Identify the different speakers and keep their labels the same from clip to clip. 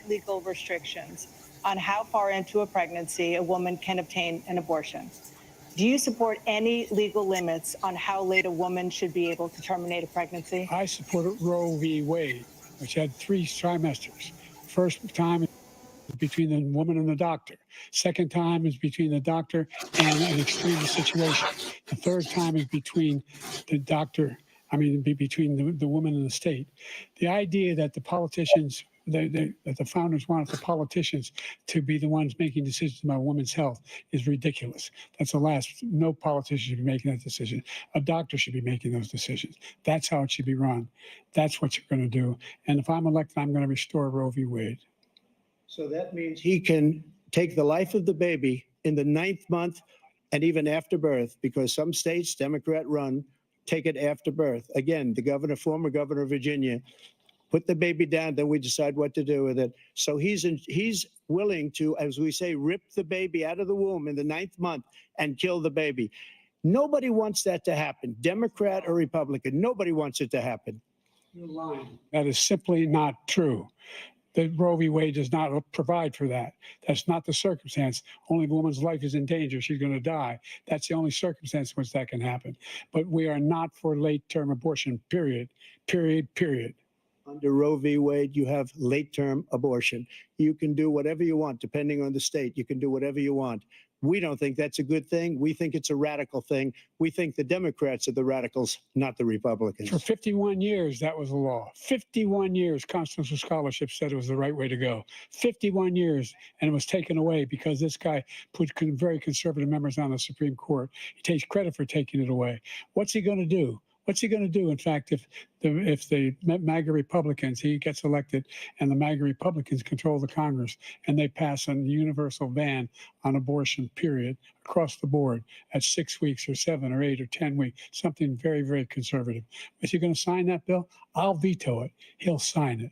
Speaker 1: legal restrictions on how far into a pregnancy a woman can obtain an abortion. Do you support any legal limits on how late a woman should be able to terminate a pregnancy?
Speaker 2: I support Roe v. Wade, which had 3 trimesters. First time is between the woman and the doctor. Second time is between the doctor and an extreme situation. The third time is between the doctor, between the woman and the state. The idea that the politicians, that the founders wanted the politicians to be the ones making decisions about women's health is ridiculous. That's the last. No politician should be making that decision. A doctor should be making those decisions. That's how it should be run. That's what you're going to do. And if I'm elected, I'm going to restore Roe v. Wade.
Speaker 3: So that means he can take the life of the baby in the 9th month and even after birth, because some states, Democrat run, take it after birth. Again, the former governor of Virginia, put the baby down, then we decide what to do with it. So he's willing to, as we say, rip the baby out of the womb in the 9th month and kill the baby. Nobody wants that to happen, Democrat or Republican. Nobody wants it to happen.
Speaker 2: You're lying. That is simply not true. The Roe v. Wade does not provide for that. That's not the circumstance. Only if a woman's life is in danger, she's going to die. That's the only circumstance in which that can happen. But we are not for late-term abortion, period, period, period.
Speaker 3: Under Roe v. Wade, you have late-term abortion. You can do whatever you want, depending on the state. You can do whatever you want. We don't think that's a good thing. We think it's a radical thing. We think the Democrats are the radicals, not the Republicans.
Speaker 2: For 51 years, that was the law. 51 years, constitutional scholarship said it was the right way to go. 51 years, and it was taken away because this guy put very conservative members on the Supreme Court. He takes credit for taking it away. What's he going to do? What's he going to do? In fact, if the MAGA Republicans, he gets elected and the MAGA Republicans control the Congress and they pass a universal ban on abortion, period, across the board at 6 weeks or 7 or 8 or 10 weeks, something very, very conservative. Is he going to sign that bill? I'll veto it. He'll sign it.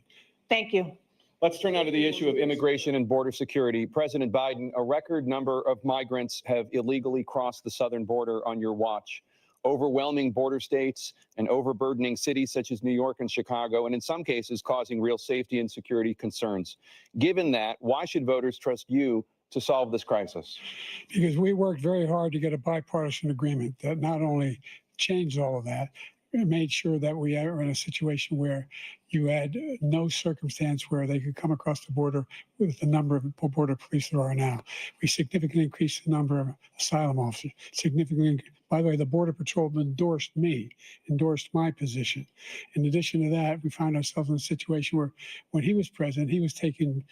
Speaker 1: Thank you.
Speaker 4: Let's turn now to the issue of immigration and border security. President Biden, a record number of migrants have illegally crossed the southern border on your watch. Overwhelming border states and overburdening cities such as New York and Chicago, and in some cases causing real safety and security concerns. Given that, why should voters trust you to solve this crisis?
Speaker 2: Because we worked very hard to get a bipartisan agreement that not only changed all of that, it made sure that we are in a situation where you had no circumstance where they could come across the border with the number of border police there are now. We significantly increased the number of asylum officers, significantly. By the way, the Border Patrol endorsed my position. In addition to that, we found ourselves in a situation where when he was president, he was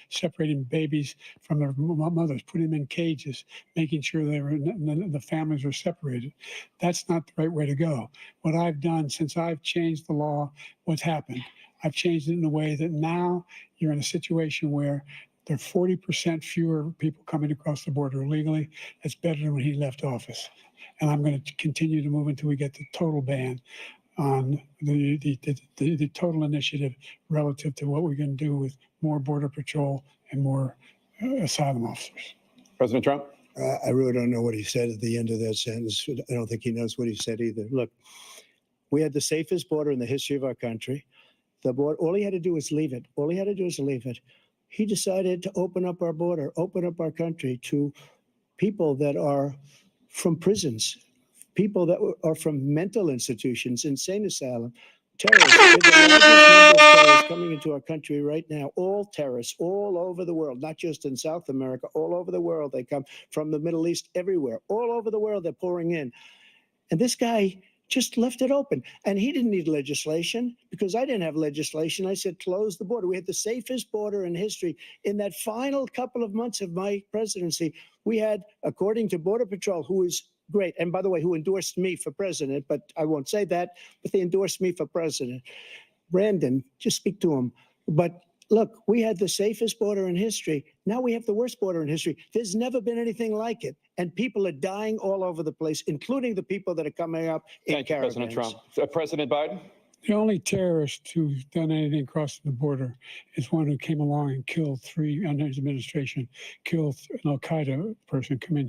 Speaker 2: separating babies from their mothers, putting them in cages, making sure the families were separated. That's not the right way to go. What I've done since I've changed the law, what's happened? I've changed it in a way that now you're in a situation where there are 40% fewer people coming across the border illegally. That's better than when he left office. And I'm going to continue to move until we get the total ban on the total initiative relative to what we're going to do with more Border Patrol and more asylum officers.
Speaker 4: President Trump?
Speaker 3: I really don't know what he said at the end of that sentence. I don't think he knows what he said either. Look, we had the safest border in the history of our country. The border, all he had to do was leave it. All he had to do was leave it. He decided to open up our border, open up our country to people that are from prisons, people that are from mental institutions, insane asylum, terrorists. We're the largest number of terrorists coming into our country right now, all terrorists all over the world, not just in South America, all over the world. They come from the Middle East, everywhere, all over the world, they're pouring in. And this guy just left it open. And he didn't need legislation because I didn't have legislation. I said, close the border. We had the safest border in history. In that final couple of months of my presidency, we had, according to Border Patrol, who is great, and by the way, who endorsed me for president, but I won't say that, but they endorsed me for president. Brandon, just speak to him. But look, we had the safest border in history. Now we have the worst border in history. There's never been anything like it. And people are dying all over the place, including the people that are coming up in caravans.
Speaker 4: Thank you, President Trump. President Biden?
Speaker 2: The only terrorist who's done anything crossing the border is one who came along and killed 3, under his administration, killed an Al-Qaeda person come in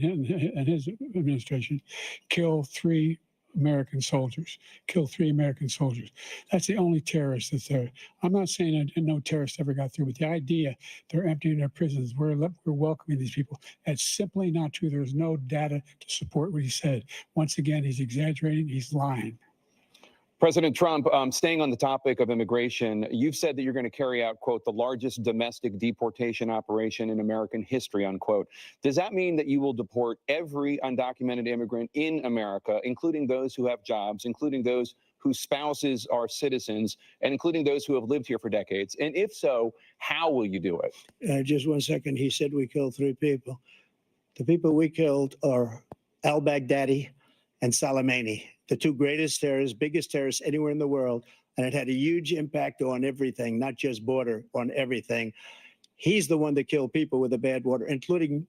Speaker 2: his administration, killed 3 American soldiers, killed 3 American soldiers. That's the only terrorist that's there. I'm not saying that no terrorist ever got through, but the idea they're emptying their prisons, we're welcoming these people, that's simply not true. There's no data to support what he said. Once again, he's exaggerating, he's lying.
Speaker 4: President Trump, staying on the topic of immigration, you've said that you're going to carry out, quote, the largest domestic deportation operation in American history, unquote. Does that mean that you will deport every undocumented immigrant in America, including those who have jobs, including those whose spouses are citizens, and including those who have lived here for decades? And if so, how will you do it?
Speaker 3: Just 1 second. He said we killed 3 people. The people we killed are al-Baghdadi and Soleimani, the 2 greatest terrorists, biggest terrorists anywhere in the world. And it had a huge impact on everything, not just border, on everything. He's the one that killed people with the bad water, including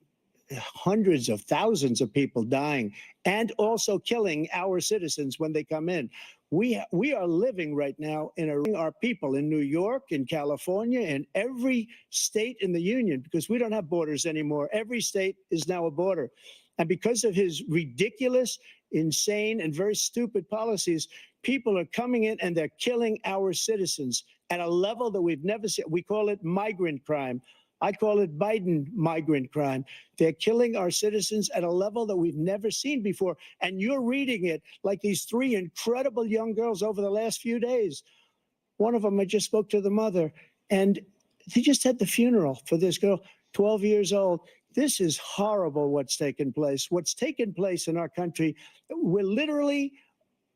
Speaker 3: hundreds of thousands of people dying and also killing our citizens when they come in. We are living right now in our people in New York, in California, in every state in the union, because we don't have borders anymore. Every state is now a border. And because of his ridiculous, insane, and very stupid policies, people are coming in and they're killing our citizens at a level that we've never seen. We call it migrant crime. I call it Biden migrant crime. They're killing our citizens at a level that we've never seen before. And you're reading it like these 3 incredible young girls over the last few days. One of them, I just spoke to the mother, and they just had the funeral for this girl, 12 years old. This is horrible what's taken place. What's taken place in our country, we're literally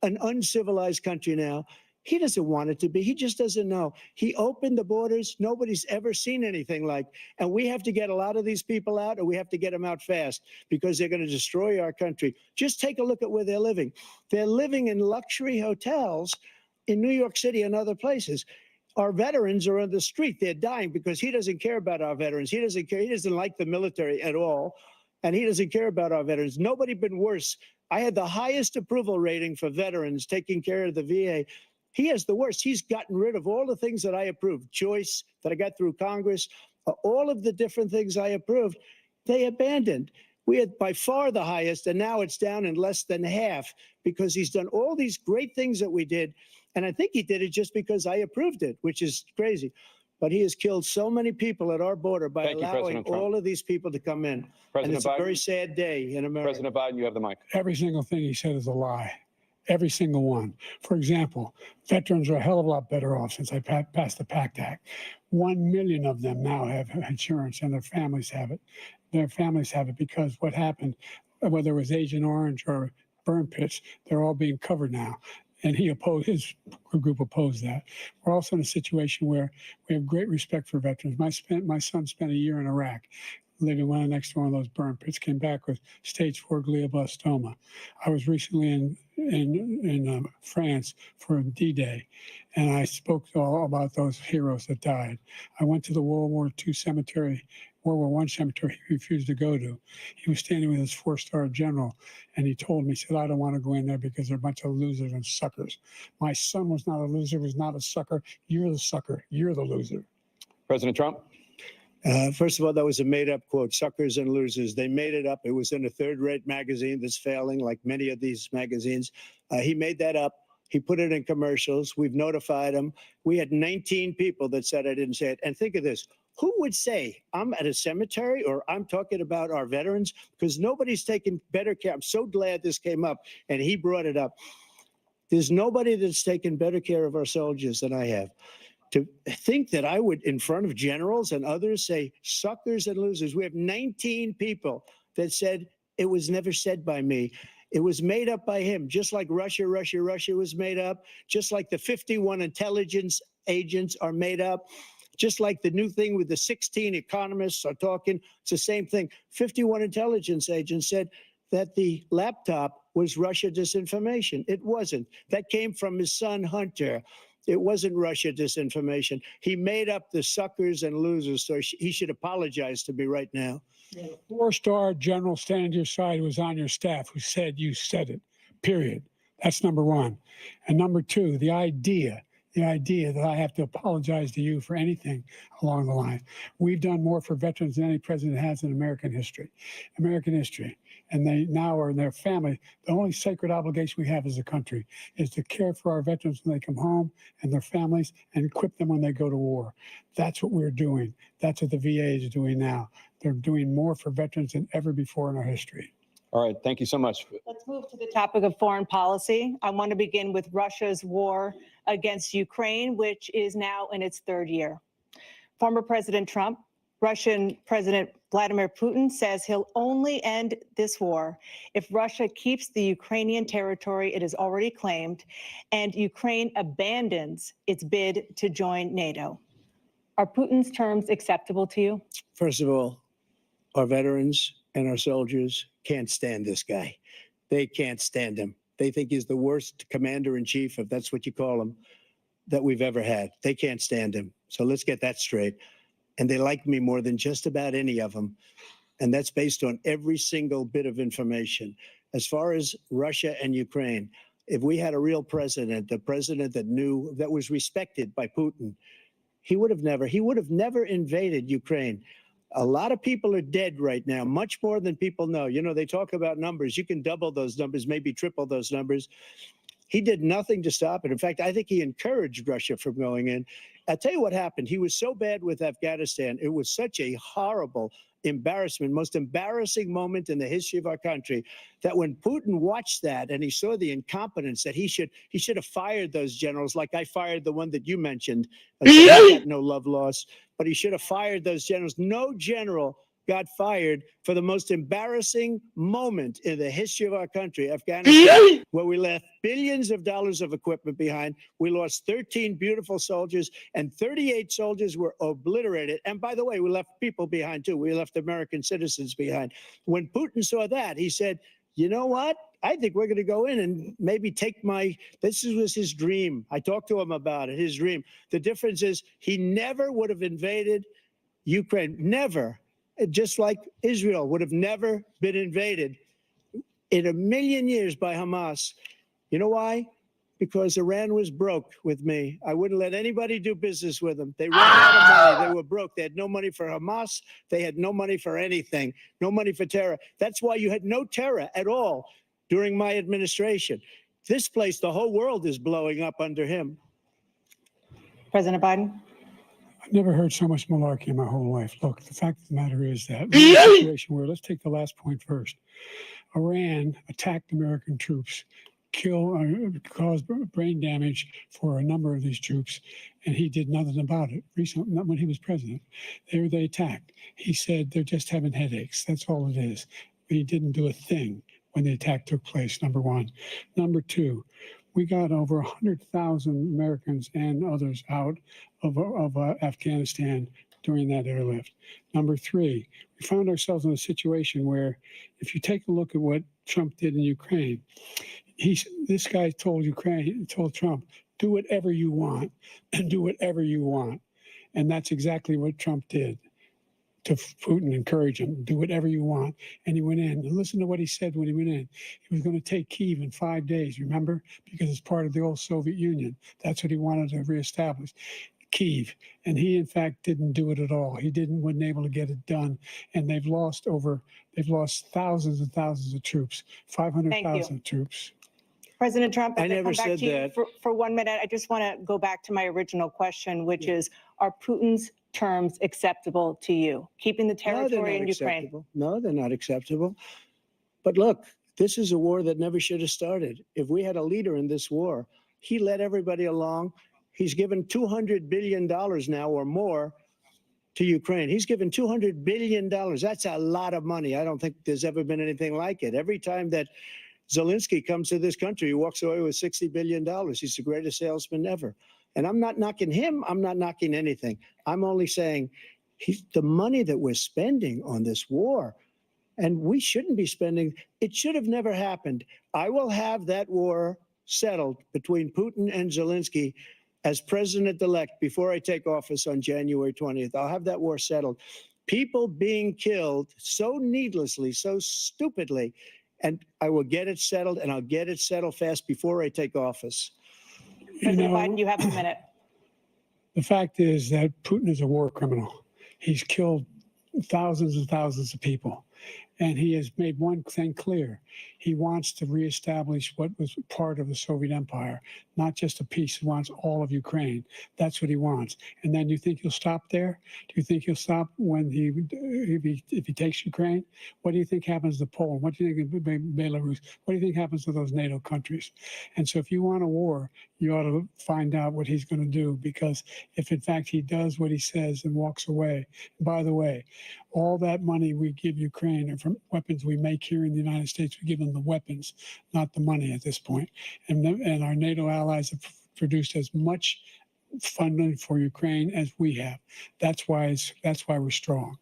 Speaker 3: an uncivilized country now. He doesn't want it to be. He just doesn't know. He opened the borders. Nobody's ever seen anything like. And we have to get a lot of these people out, and we have to get them out fast because they're going to destroy our country. Just take a look at where they're living. They're living in luxury hotels in New York City and other places. Our veterans are on the street. They're dying because he doesn't care about our veterans. He doesn't care. He doesn't like the military at all. And he doesn't care about our veterans. Nobody been worse. I had the highest approval rating for veterans taking care of the VA. He has the worst. He's gotten rid of all the things that I approved. Choice that I got through Congress, all of the different things I approved, they abandoned. We had by far the highest, and now it's down in less than half because he's done all these great things that we did. And I think he did it just because I approved it, which is crazy. But he has killed so many people at our border by allowing all of these people to come in. And it's a very sad day in America.
Speaker 4: President Biden, you have the mic.
Speaker 2: Every single thing he said is a lie. Every single one. For example, veterans are a hell of a lot better off since I passed the PACT Act. 1 million of them now have insurance, and their families have it. Their families have it because what happened, whether it was Agent Orange or burn pits, they're all being covered now. And his group opposed that. We're also in a situation where we have great respect for veterans. My son spent a year in Iraq, living right next to one of those burn pits, came back with stage 4 glioblastoma. I was recently in France for D-Day, and I spoke all about those heroes that died. I went to the World War I cemetery he refused to go to. He was standing with his 4-star general, and he told me, he said, I don't want to go in there because they're a bunch of losers and suckers. My son was not a loser, was not a sucker. You're the sucker. You're the loser.
Speaker 4: President Trump?
Speaker 3: First of all, that was a made-up quote, suckers and losers. They made it up. It was in a third-rate magazine that's failing, like many of these magazines. He made that up. He put it in commercials. We've notified him. We had 19 people that said I didn't say it. And think of this. Who would say I'm at a cemetery or I'm talking about our veterans? Because nobody's taken better care. I'm so glad this came up and he brought it up. There's nobody that's taken better care of our soldiers than I have. To think that I would, in front of generals and others, say suckers and losers. We have 19 people that said it was never said by me. It was made up by him, just like Russia was made up, just like the 51 intelligence agents are made up, just like the new thing with the 16 economists are talking. It's the same thing. 51 intelligence agents said that the laptop was Russia disinformation. It wasn't. That came from his son, Hunter. It wasn't Russia disinformation. He made up the suckers and losers, so he should apologize to me right now.
Speaker 2: The 4-star general standing to your side was on your staff who said you said it, period. That's number one. And number two, the idea the idea that I have to apologize to you for anything along the line. We've done more for veterans than any president has in American history. American history. And they now are in their family. The only sacred obligation we have as a country is to care for our veterans when they come home and their families and equip them when they go to war. That's what we're doing. That's what the VA is doing now. They're doing more for veterans than ever before in our history.
Speaker 4: All right. Thank you so much.
Speaker 1: Let's move to the topic of foreign policy. I want to begin with Russia's war against Ukraine, which is now in its third year. Former President Trump, Russian President Vladimir Putin says he'll only end this war if Russia keeps the Ukrainian territory it has already claimed and Ukraine abandons its bid to join NATO. Are Putin's terms acceptable to you?
Speaker 3: First of all, our veterans and our soldiers can't stand this guy. They can't stand him. They think he's the worst commander in chief, if that's what you call him, that we've ever had. They can't stand him. So let's get that straight. And they like me more than just about any of them. And that's based on every single bit of information. As far as Russia and Ukraine, if we had a real president, a president that knew, that was respected by Putin, he would have never invaded Ukraine. A lot of people are dead right now, much more than people know. You know, they talk about numbers. You can double those numbers, maybe triple those numbers. He did nothing to stop it. In fact, I think he encouraged Russia from going in. I'll tell you what happened. He was so bad with Afghanistan. It was such a horrible embarrassment, most embarrassing moment in the history of our country, that when Putin watched that and he saw the incompetence, that he should have fired those generals, like I fired the one that you mentioned. So he got no love lost, but he should have fired those generals. No general got fired for the most embarrassing moment in the history of our country, Afghanistan, where we left billions of dollars of equipment behind. We lost 13 beautiful soldiers, and 38 soldiers were obliterated. And by the way, we left people behind too. We left American citizens behind. When Putin saw that, he said, you know what? I think we're going to go in and maybe take this was his dream. I talked to him about it, his dream. The difference is he never would have invaded Ukraine, never. Just like Israel would have never been invaded in a million years by Hamas. You know why? Because Iran was broke with me. I wouldn't let anybody do business with them. They ran out of money. They were broke. They had no money for Hamas. They had no money for anything, no money for terror. That's why you had no terror at all during my administration. This place, the whole world is blowing up under him.
Speaker 1: President Biden?
Speaker 2: I've never heard so much malarkey in my whole life. Look, the fact of the matter is that we're in a situation where, let's take the last point first. Iran attacked American troops, caused brain damage for a number of these troops, and he did nothing about it. Recently, not when he was president, they attacked. He said they're just having headaches. That's all it is. He didn't do a thing when the attack took place, number one. Number two, we got over 100,000 Americans and others out of Afghanistan during that airlift. Number three, we found ourselves in a situation where, if you take a look at what Trump did in Ukraine, this guy told Trump, do whatever you want and do whatever you want. And that's exactly what Trump did to Putin, encourage him, do whatever you want. And he went in. And listen to what he said when he went in. He was going to take Kyiv in 5 days, remember? Because it's part of the old Soviet Union. That's what he wanted to reestablish, Kyiv. And he, in fact, didn't do it at all. He wasn't able to get it done. And they've lost thousands and thousands of troops, 500,000 troops.
Speaker 1: President Trump,
Speaker 3: I never said that.
Speaker 1: For 1 minute, I just want to go back to my original question, which is, are Putin's terms acceptable to you? Keeping the territory in Ukraine?
Speaker 3: No, they're not acceptable. But look, this is a war that never should have started. If we had a leader in this war, he led everybody along. He's given $200 billion now or more to Ukraine. He's given $200 billion. That's a lot of money. I don't think there's ever been anything like it. Every time that Zelensky comes to this country, he walks away with $60 billion. He's the greatest salesman ever. And I'm not knocking him. I'm not knocking anything. I'm only saying the money that we're spending on this war, and we shouldn't be spending, it should have never happened. I will have that war settled between Putin and Zelensky as president-elect before I take office on January 20th. I'll have that war settled. People being killed so needlessly, so stupidly, and I will get it settled, and I'll get it settled fast before I take office.
Speaker 1: President
Speaker 2: know,
Speaker 1: Biden, you have a minute.
Speaker 2: the fact is that Putin is a war criminal. He's killed thousands and thousands of people. And he has made one thing clear. He wants to reestablish what was part of the Soviet Empire, not just a piece. He wants all of Ukraine. That's what he wants. And then you think he'll stop there? Do you think he'll stop when if he takes Ukraine? What do you think happens to Poland? What do you think of Belarus? What do you think happens to those NATO countries? And so if you want a war, you ought to find out what he's going to do, because if in fact he does what he says and walks away, by the way, all that money we give Ukraine are from weapons we make here in the United States. We give them the weapons, not the money at this point. And our NATO allies have produced as much funding for Ukraine as we have. That's why we're strong.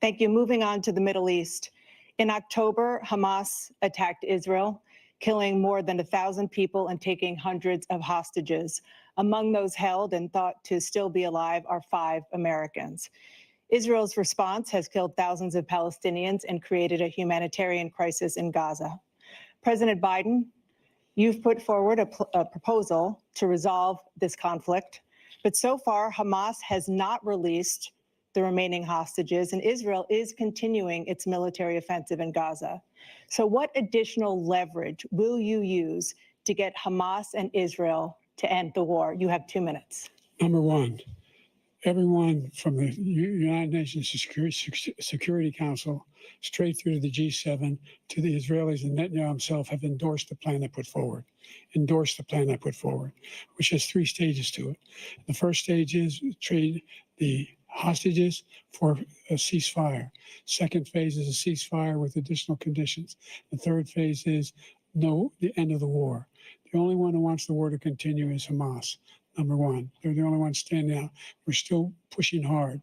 Speaker 1: Thank you. Moving on to the Middle East. In October, Hamas attacked Israel, killing more than 1,000 people and taking hundreds of hostages. Among those held and thought to still be alive are 5 Americans. Israel's response has killed thousands of Palestinians and created a humanitarian crisis in Gaza. President Biden, you've put forward a proposal to resolve this conflict, but so far Hamas has not released the remaining hostages, and Israel is continuing its military offensive in Gaza. So what additional leverage will you use to get Hamas and Israel to end the war? You have 2 minutes.
Speaker 2: Number one, everyone from the United Nations Security Council straight through to the G7 to the Israelis and Netanyahu himself have endorsed the plan I put forward, which has 3 stages to it. The first stage is trade the hostages for a ceasefire. Second phase is a ceasefire with additional conditions. The third phase is the end of the war. The only one who wants the war to continue is Hamas. Number one, they're the only ones standing out. We're still pushing hard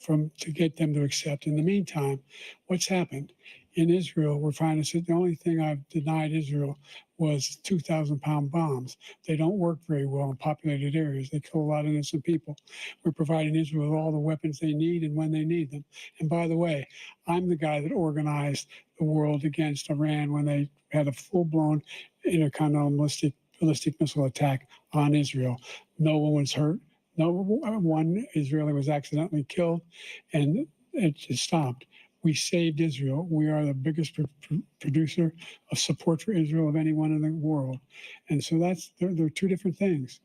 Speaker 2: to get them to accept. In the meantime, what's happened? In Israel, we're finding that the only thing I've denied Israel was 2,000-pound bombs. They don't work very well in populated areas. They kill a lot of innocent people. We're providing Israel with all the weapons they need and when they need them. And by the way, I'm the guy that organized the world against Iran when they had a full-blown intercontinental ballistic missile attack on Israel. No one was hurt. No one Israeli was accidentally killed, and it just stopped. We saved Israel. We are the biggest producer of support for Israel of anyone in the world. And so there are 2 different things.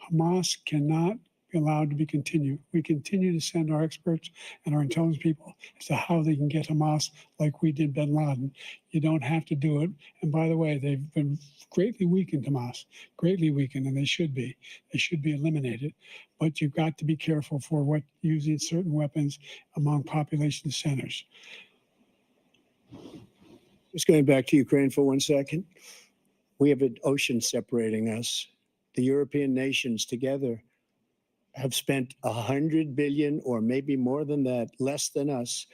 Speaker 2: Hamas cannot be allowed to be continued. We continue to send our experts and our intelligence people as to how they can get Hamas like we did bin Laden. You don't have to do it. And by the way, they've been greatly weakened, Hamas, greatly weakened, and they should be. They should be eliminated. But you've got to be careful for using certain weapons among population centers.
Speaker 3: Just going back to Ukraine for 1 second. We have an ocean separating us. The European nations together have spent 100 billion, or maybe more than that, less than us.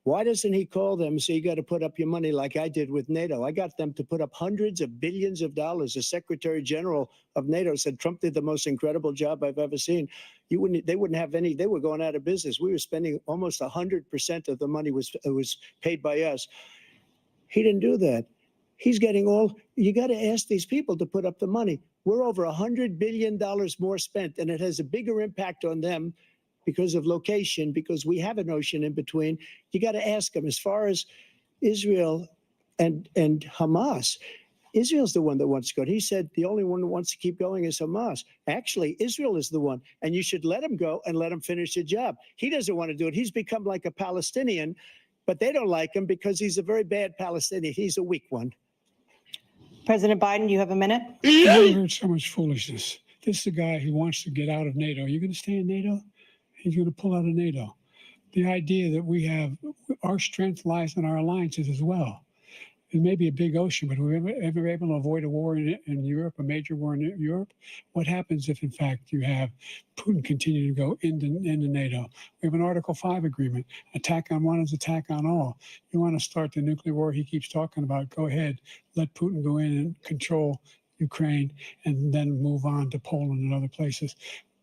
Speaker 3: Why doesn't he call them and say, you got to put up your money like I did with NATO? I got them to put up hundreds of billions of dollars. The Secretary General of NATO said Trump did the most incredible job I've ever seen. They wouldn't have any, they were going out of business. We were spending almost 100% of the money was paid by us. He didn't do that. He's getting you got to ask these people to put up the money. We're over $100 billion more spent, and it has a bigger impact on them because of location, because we have an ocean in between. You got to ask them. As far as Israel and Hamas, Israel's the one that wants to go. He said the only one who wants to keep going is Hamas. Actually, Israel is the one, and you should let him go and let him finish the job. He doesn't want to do it. He's become like a Palestinian, but they don't like him because he's a very bad Palestinian. He's a weak one.
Speaker 1: President Biden, you have a minute.
Speaker 2: I've never heard so much foolishness. This is a guy who wants to get out of NATO. You're going to stay in NATO? He's going to pull out of NATO. The idea that our strength lies in our alliances as well. It may be a big ocean, but we're ever able to avoid a war in Europe, a major war in Europe? What happens if, in fact, you have Putin continue to go into NATO? We have an Article 5 agreement. Attack on one is attack on all. You want to start the nuclear war he keeps talking about, go ahead. Let Putin go in and control Ukraine and then move on to Poland and other places.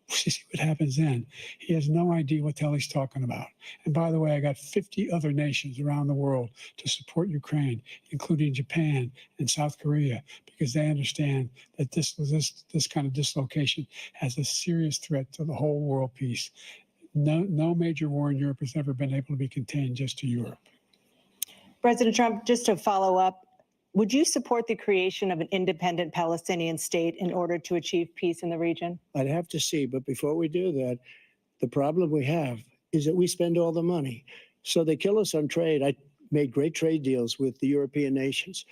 Speaker 2: See what happens then. He has no idea what the hell he's talking about. And by the way, I got 50 other nations around the world to support Ukraine, including Japan and South Korea, because they understand that this kind of dislocation has a serious threat to the whole world peace. No major war in Europe has ever been able to be contained just to Europe.
Speaker 1: President Trump, just to follow up, would you support the creation of an independent Palestinian state in order to achieve peace in the region?
Speaker 3: I'd have to see, but before we do that, the problem we have is that we spend all the money. So they kill us on trade. I made great trade deals with the European nations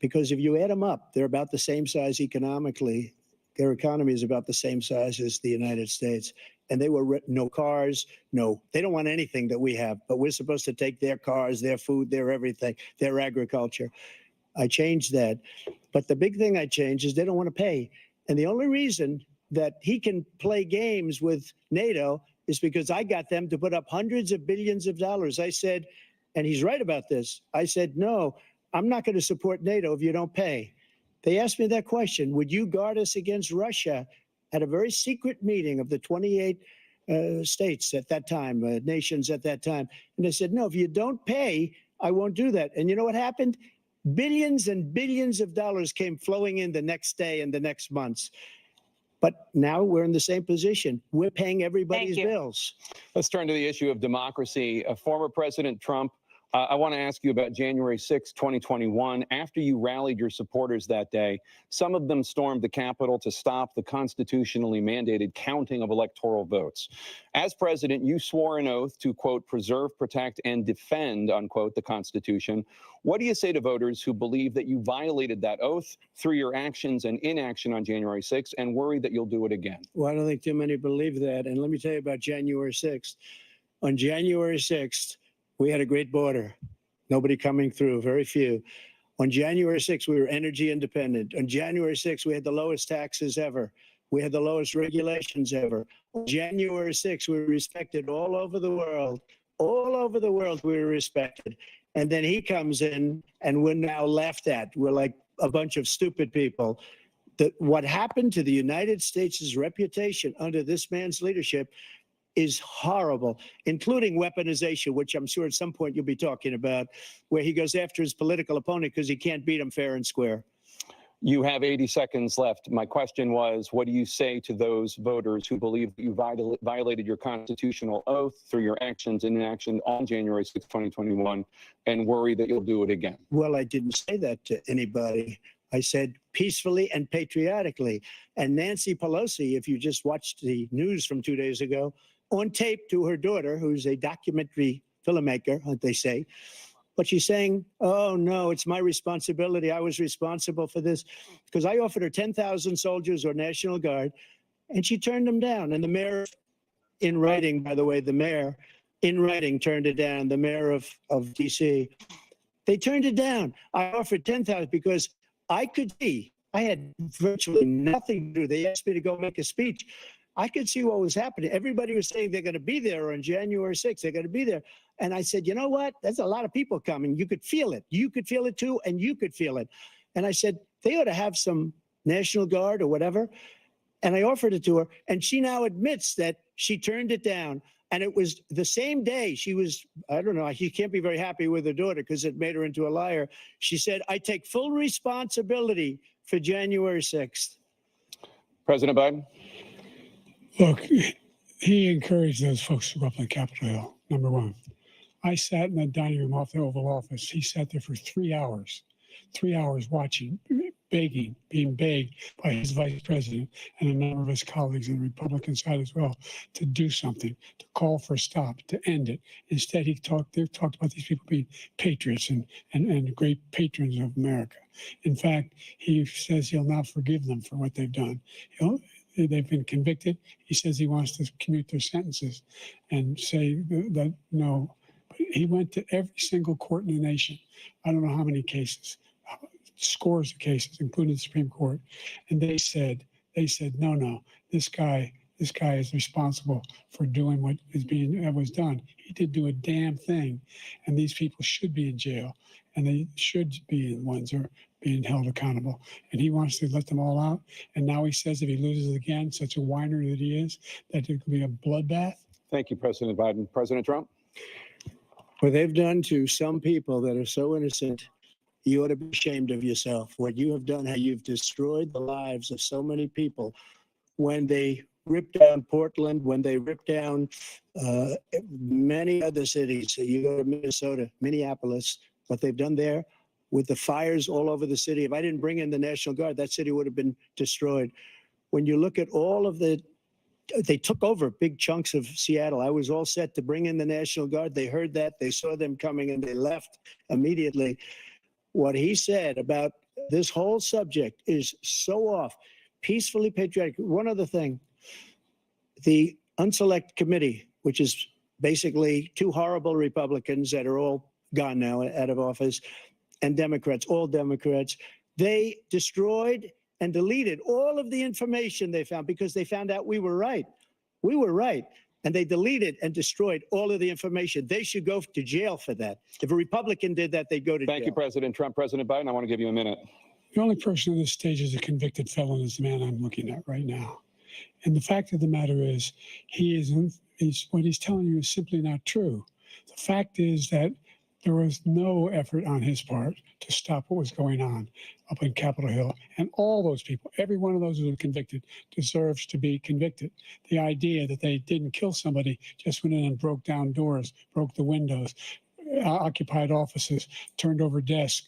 Speaker 3: because if you add them up, they're about the same size economically. Their economy is about the same size as the United States. And they were no cars, they don't want anything that we have, but we're supposed to take their cars, their food, their everything, their agriculture. I changed that. But the big thing I changed is they don't want to pay. And the only reason that he can play games with NATO is because I got them to put up hundreds of billions of dollars. I said, and he's right about this, I said, no, I'm not going to support NATO if you don't pay. They asked me that question, would you guard us against Russia, at a very secret meeting of the 28 states at that time, nations at that time. And they said, no, if you don't pay, I won't do that. And you know what happened? Billions and billions of dollars came flowing in the next day and the next months. But now we're in the same position. We're paying everybody's bills.
Speaker 4: Let's turn to the issue of democracy. Former President Trump, I want to ask you about January 6, 2021. After you rallied your supporters that day, some of them stormed the Capitol to stop the constitutionally mandated counting of electoral votes. As president, you swore an oath to, quote, preserve, protect, and defend, unquote, the Constitution. What do you say to voters who believe that you violated that oath through your actions and inaction on January 6th and worry that you'll do it again?
Speaker 3: Well, I don't think too many believe that. And let me tell you about January 6th. On January 6th, we had a great border, nobody coming through, very few. On January 6th, we were energy independent. On January 6th, we had the lowest taxes ever. We had the lowest regulations ever. On January 6th, we were respected all over the world. All over the world, we were respected. And then he comes in and we're now laughed at. We're like a bunch of stupid people. What happened to the United States' reputation under this man's leadership is horrible, including weaponization, which I'm sure at some point you'll be talking about, where he goes after his political opponent because he can't beat him fair and square.
Speaker 4: You have 80 seconds left. My question was, what do you say to those voters who believe you violated your constitutional oath through your actions and inaction on January 6, 2021, and worry that you'll do it again?
Speaker 3: Well, I didn't say that to anybody. I said peacefully and patriotically. And Nancy Pelosi, if you just watched the news from 2 days ago, on tape to her daughter, who's a documentary filmmaker, they say, but she's saying, oh, no, it's my responsibility. I was responsible for this because I offered her 10,000 soldiers or National Guard, and she turned them down. And the mayor, in writing, by the way, the mayor, in writing, turned it down, the mayor of D.C. They turned it down. I offered 10,000 because I could see, I had virtually nothing to do. They asked me to go make a speech. I could see what was happening. Everybody was saying they're going to be there on January 6th. They're going to be there. And I said, you know what? There's a lot of people coming. You could feel it. You could feel it too, and you could feel it. And I said, they ought to have some National Guard or whatever. And I offered it to her. And she now admits that she turned it down. And it was the same day she was, I don't know, she can't be very happy with her daughter because it made her into a liar. She said, I take full responsibility for January 6th.
Speaker 4: President Biden?
Speaker 2: Look, he encouraged those folks to go up on Capitol Hill, number one. I sat in that dining room off the Oval Office. He sat there for 3 hours watching, begging, being begged by his vice president and a number of his colleagues on the Republican side as well to do something, to call for a stop, to end it. Instead, they talked about these people being patriots and great patrons of America. In fact, he says he'll now forgive them for what they've done. They've been convicted. He says he wants to commute their sentences and say that no. But he went to every single court in the nation. I don't know how many cases, scores of cases, including the Supreme Court. And they said, no, this guy is responsible for doing what was done. He didn't do a damn thing. And these people should be in jail. And they should be the ones who are being held accountable. And he wants to let them all out. And now he says if he loses again, such a whiner that he is, that it could be a bloodbath.
Speaker 4: Thank you, President Biden. President Trump?
Speaker 3: What they've done to some people that are so innocent, you ought to be ashamed of yourself. What you have done, how you've destroyed the lives of so many people when they ripped down Portland, when they ripped down many other cities. You go to Minnesota, Minneapolis, what they've done there with the fires all over the city. If I didn't bring in the National Guard, that city would have been destroyed. When you look at all of they took over big chunks of Seattle. I was all set to bring in the National Guard. They heard that, they saw them coming, and they left immediately. What he said about this whole subject is so off. Peacefully patriotic. One other thing, the Unselect Committee, which is basically two horrible Republicans that are all gone now out of office, and Democrats, all Democrats, they destroyed and deleted all of the information they found because they found out we were right. We were right. And they deleted and destroyed all of the information. They should go to jail for that. If a Republican did that, they'd go to jail.
Speaker 4: Thank you, President Trump. President Biden, I want to give you a minute.
Speaker 2: The only person on this stage is a convicted felon is the man I'm looking at right now. And the fact of the matter is, what he's telling you is simply not true. The fact is that there was no effort on his part to stop what was going on up in Capitol Hill. And all those people, every one of those who were convicted, deserves to be convicted. The idea that they didn't kill somebody, just went in and broke down doors, broke the windows, occupied offices, turned over desks,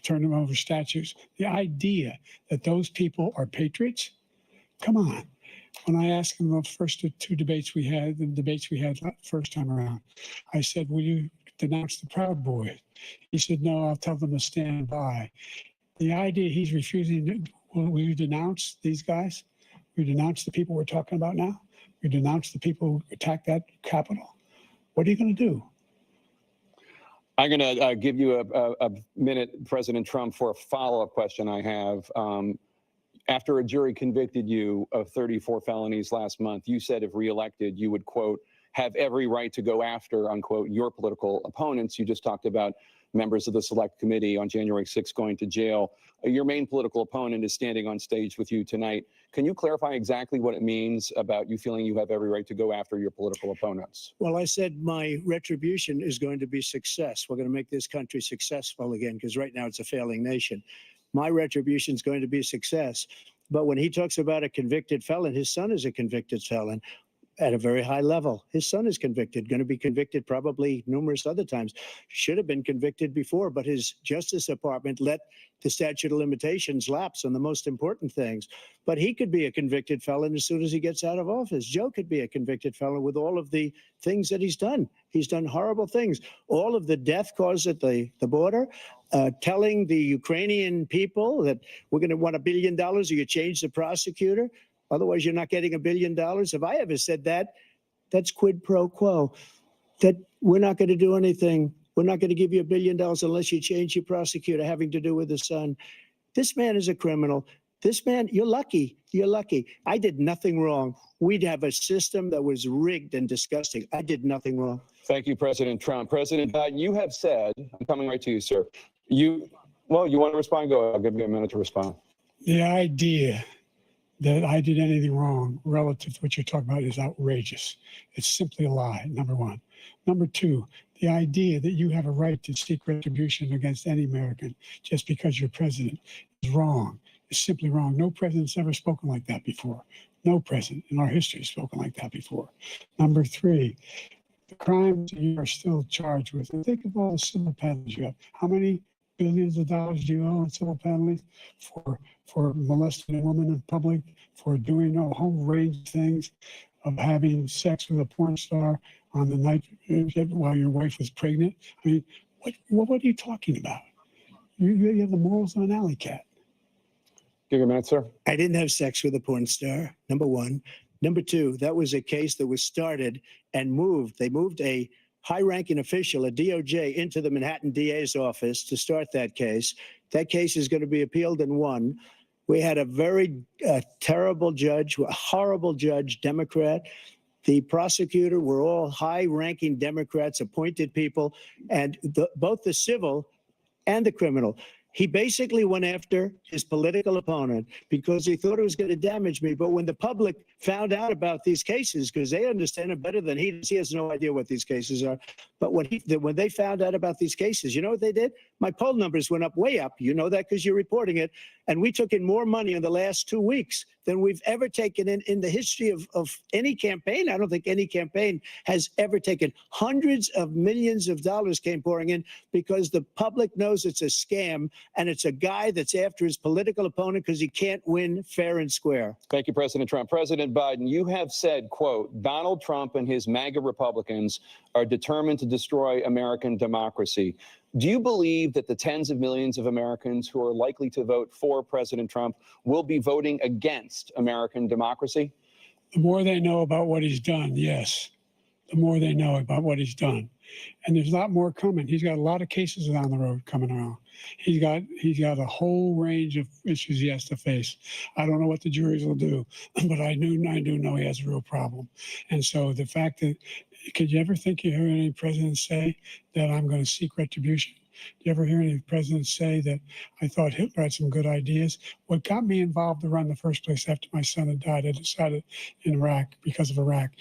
Speaker 2: turned them over statues. The idea that those people are patriots, come on. When I asked him the first two debates we had, first time around, I said, will you denounce the Proud Boys? He said, no, I'll tell them to stand by. The idea he's refusing, will you denounce these guys? Will you denounce the people we're talking about now? Will you denounce the people who attacked that Capitol? What are you going to do?
Speaker 4: I'm going to give you a minute, President Trump, for a follow-up question I have. After a jury convicted you of 34 felonies last month, you said if reelected, you would, quote, have every right to go after, unquote, your political opponents. You just talked about members of the Select Committee on January 6th going to jail. Your main political opponent is standing on stage with you tonight. Can you clarify exactly what it means about you feeling you have every right to go after your political opponents?
Speaker 3: Well, I said my retribution is going to be success. We're going to make this country successful again, because right now it's a failing nation. My retribution is going to be success. But when he talks about a convicted felon, his son is a convicted felon at a very high level. His son is convicted, going to be convicted probably numerous other times. Should have been convicted before, but his Justice Department let the statute of limitations lapse on the most important things. But he could be a convicted felon as soon as he gets out of office. Joe could be a convicted felon with all of the things that he's done. He's done horrible things. All of the death caused at the border, telling the Ukrainian people that we're going to want $1 billion or you change the prosecutor. Otherwise, you're not getting $1 billion. If I ever said that, that's quid pro quo. That we're not going to do anything. We're not going to give you $1 billion unless you change your prosecutor having to do with his son. This man is a criminal. This man, you're lucky. You're lucky. I did nothing wrong. We'd have a system that was rigged and disgusting. I did nothing wrong.
Speaker 4: Thank you, President Trump. President Biden, you have said, I'm coming right to you, sir. You want to respond? Go ahead. I'll give you a minute to respond.
Speaker 2: The idea that I did anything wrong relative to what you're talking about is outrageous. It's simply a lie, number one. Number two, the idea that you have a right to seek retribution against any American just because you're president is wrong. It's simply wrong. No president's ever spoken like that before. No president in our history has spoken like that before. Number three, the crimes you are still charged with. And think of all the civil penalties you have. How many billions of dollars do you owe in civil penalties for molesting a woman in public, for doing a whole range of things, of having sex with a porn star on the night while your wife was pregnant? I mean, what are you talking about? You have the morals of an alley cat.
Speaker 4: Give you a minute, sir.
Speaker 3: I didn't have sex with a porn star, number one. Number two, that was a case that was started and moved. They moved a high-ranking official, a DOJ, into the Manhattan DA's office to start that case. That case is going to be appealed and won. We had a very terrible judge, a horrible judge, Democrat. The prosecutor were all high-ranking Democrats, appointed people, and both the civil and the criminal. He basically went after his political opponent because he thought it was going to damage me. But when the public found out about these cases, because they understand it better than he does, he has no idea what these cases are. But when they found out about these cases, you know what they did? My poll numbers went up, way up. You know that because you're reporting it. And we took in more money in the last 2 weeks than we've ever taken in the history of any campaign. I don't think any campaign has ever taken. Hundreds of millions of dollars came pouring in because the public knows it's a scam and it's a guy that's after his political opponent because he can't win fair and square.
Speaker 4: Thank you, President Trump. President Biden, you have said, quote, Donald Trump and his MAGA Republicans are determined to destroy American democracy. Do you believe that the tens of millions of Americans who are likely to vote for President Trump will be voting against American democracy?
Speaker 2: The more they know about what he's done, yes. The more they know about what he's done. And there's a lot more coming. He's got a lot of cases down the road coming around. He's got a whole range of issues he has to face. I don't know what the juries will do, but I do know he has a real problem. And so the fact that, could you ever think you heard any president say that I'm going to seek retribution? Do you ever hear any presidents say that I thought Hitler had some good ideas? What got me involved to run in the first place after my son had died, I decided in Iraq, because of Iraq,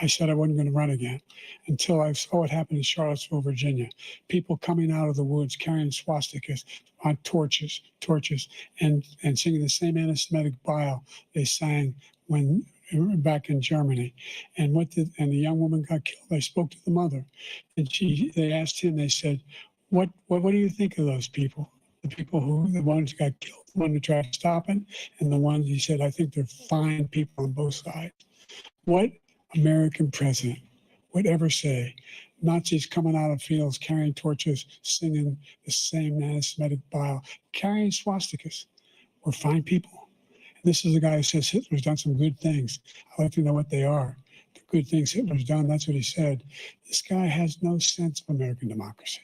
Speaker 2: I said I wasn't going to run again until I saw what happened in Charlottesville, Virginia. People coming out of the woods carrying swastikas on torches, and singing the same anti-Semitic bile they sang when back in Germany. And the young woman got killed. I spoke to the mother, and they asked him. They said, "What do you think of those people? The ones who got killed, the one who tried to stop it, and the ones," he said, "I think they're fine people on both sides." What American president would ever say Nazis coming out of fields carrying torches, singing the same anti-Semitic bile, carrying swastikas were fine people? And this is a guy who says Hitler's done some good things. I'd like to know what they are. The good things Hitler's done, that's what he said. This guy has no sense of American democracy.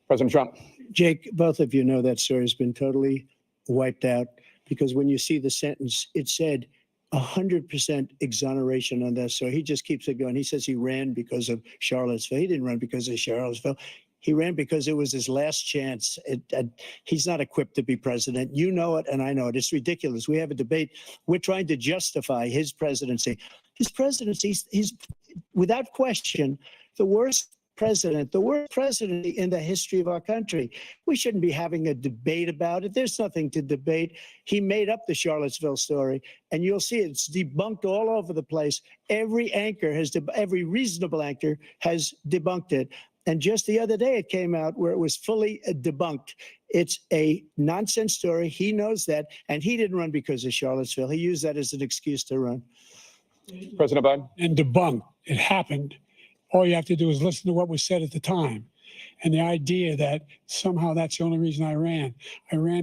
Speaker 4: President Trump.
Speaker 3: Jake, both of you know that story has been totally wiped out because when you see the sentence, it said 100% exoneration on this. So he just keeps it going. He says he ran because of Charlottesville. He didn't run because of Charlottesville. He ran because it was his last chance. He's not equipped to be president. You know it, and I know it. It's ridiculous. We have a debate. We're trying to justify his presidency. His presidency, he's without question the worst presidency in the history of our country. We shouldn't be having a debate about it. There's nothing to debate. He made up the Charlottesville story, and you'll see it's debunked all over the place. Every reasonable anchor has debunked it. And just the other day, it came out where it was fully debunked. It's a nonsense story. He knows that, and he didn't run because of Charlottesville. He used that as an excuse to run.
Speaker 4: President Biden.
Speaker 2: And debunked. It happened. All you have to do is listen to what was said at the time. And the idea that somehow that's the only reason I ran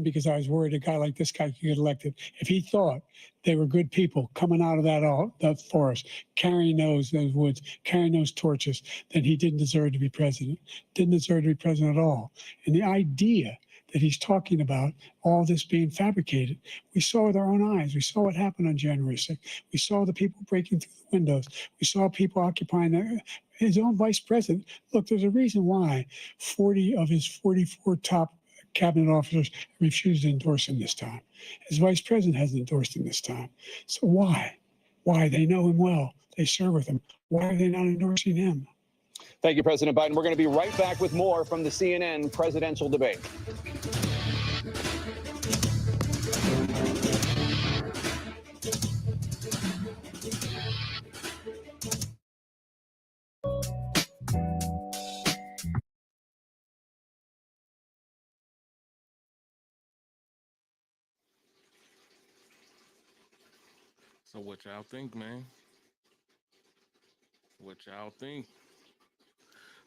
Speaker 2: because I was worried a guy like this guy could get elected. If he thought they were good people coming out of that forest, carrying those woods, carrying those torches, then he didn't deserve to be president. Didn't deserve to be president at all. And the idea that he's talking about all this being fabricated, we saw with our own eyes. We saw what happened on January 6th. We saw the people breaking through the windows. We saw people occupying his own vice president. Look, there's a reason why 40 of his 44 top cabinet officers refused to endorse him this time. His vice president hasn't endorsed him this time. So why? Why? They know him well. They serve with him. Why are they not endorsing him?
Speaker 4: Thank you, President Biden. We're going to be right back with more from the CNN presidential debate.
Speaker 5: So what y'all think, man? What y'all think?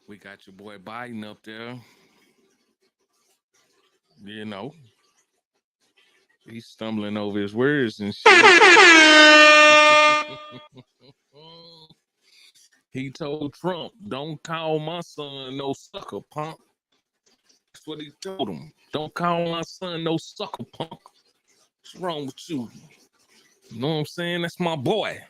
Speaker 5: We got your boy Biden up there. You know, he's stumbling over his words and shit. He told Trump, "Don't call my son no sucker punk." That's what he told him. "Don't call my son no sucker punk. What's wrong with you? You know what I'm saying? That's my boy."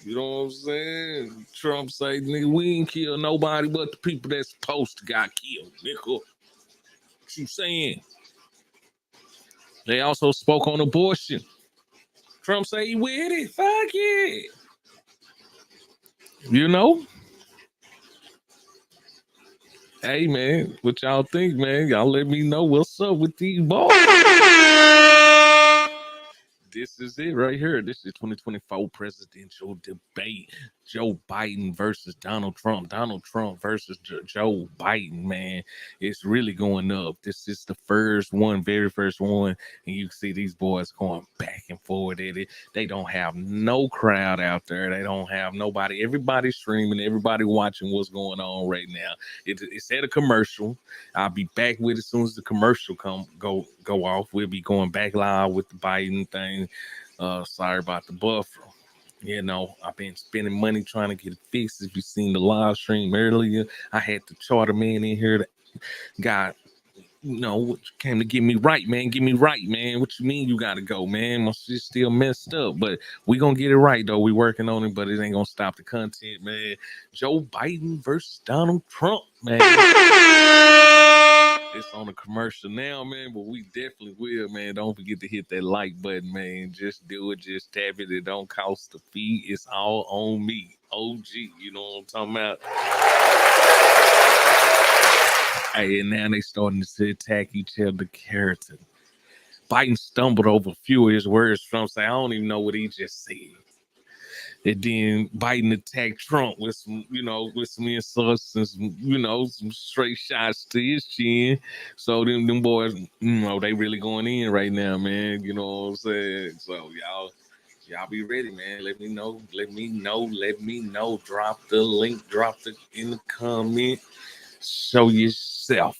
Speaker 5: You know what I'm saying? Trump say, "Nigga, we ain't kill nobody but the people that's supposed to got killed, nigga." What you saying? They also spoke on abortion. Trump say he with it. Fuck it. You know? Hey, man, what y'all think, man? Y'all let me know what's up with these boys. This is it right here. This is 2024 presidential debate. Joe Biden versus Donald Trump. Donald Trump versus Joe Biden, man. It's really going up. This is the first one, very first one. And you can see these boys going back and forth at it. They don't have no crowd out there. They don't have nobody. Everybody streaming, everybody watching what's going on right now. It's at a commercial. I'll be back with it as soon as the commercial go off. We'll be going back live with the Biden thing. Sorry about the buffer. You know, I've been spending money trying to get it fixed. If you seen the live stream earlier, I had the charter man in here that got, you know, came to get me right, man. Get me right, man. What you mean you gotta go, man? My shit's still messed up, but we gonna get it right though. We working on it, but it ain't gonna stop the content, man. Joe Biden versus Donald Trump, man. It's on a commercial now, man, but we definitely will, man. Don't forget to hit that like button, man. Just do it. Just tap it. It don't cost a fee. It's all on me. OG, you know what I'm talking about? Hey, and now they starting to attack each other character. Biden stumbled over a few of his words. Trump said, I don't even know what he just said. And then Biden attacked Trump with some, you know, with some insults and some, you know, some straight shots to his chin. So them boys, you know, they really going in right now, man. You know what I'm saying? So y'all be ready, man. Let me know. Drop the link, drop it in the comment. Show yourself.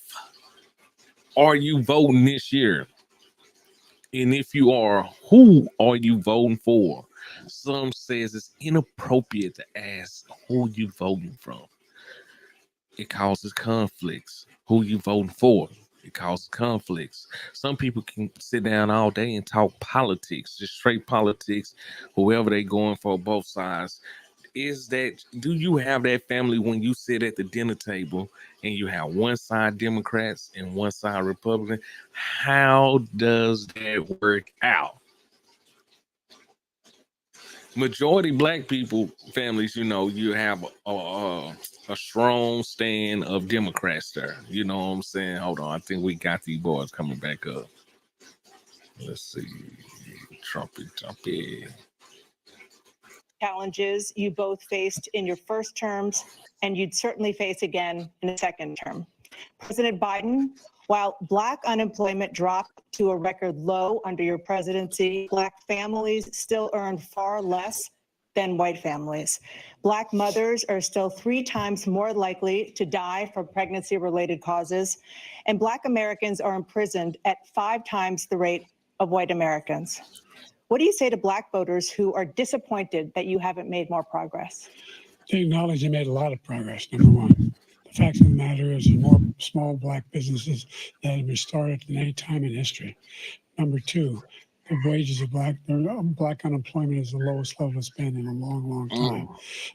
Speaker 5: Are you voting this year? And if you are, who are you voting for? Some says it's inappropriate to ask who you voting from. It causes conflicts. Who you voting for? It causes conflicts. Some people can sit down all day and talk politics, just straight politics, whoever they going for, both sides. Do you have that family when you sit at the dinner table and you have one side Democrats and one side Republican? How does that work out? Majority black people families, you know, you have a strong stand of Democrats there. You know what I'm saying? Hold on, I think we got these boys coming back up. Let's see, Trumpy.
Speaker 1: Challenges you both faced in your first terms, and you'd certainly face again in a second term. President Biden, while Black unemployment dropped to a record low under your presidency, Black families still earn far less than white families. Black mothers are still 3 times more likely to die from pregnancy-related causes, and Black Americans are imprisoned at 5 times the rate of white Americans. What do you say to Black voters who are disappointed that you haven't made more progress?
Speaker 2: They acknowledge they made a lot of progress, number one. The fact of the matter is there's more small Black businesses that have been started than any time in history. Number two, the wages of Black unemployment is the lowest level it's been in a long, long time.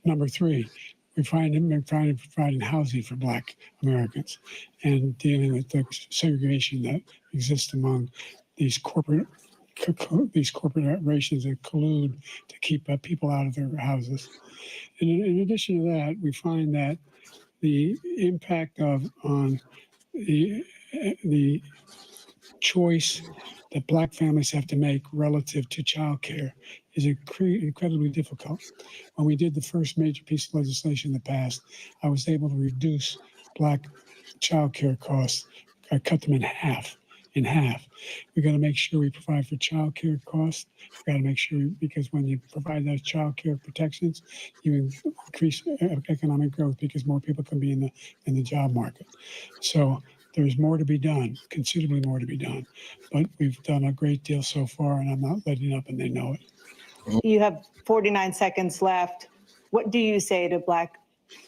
Speaker 2: Number three, we're providing housing for Black Americans and dealing with the segregation that exists among these corporations that collude to keep people out of their houses. And in addition to that, we find that the impact on the choice that Black families have to make relative to childcare is incredibly difficult. When we did the first major piece of legislation in the past, I was able to reduce Black childcare costs. I cut them in half. We got to make sure we provide for child care costs. We got to make sure, because when you provide those child care protections, you increase economic growth because more people can be in the job market. So there's more to be done, considerably more to be done. But we've done a great deal so far, and I'm not letting up, and they know it.
Speaker 1: You have 49 seconds left. What do you say to Black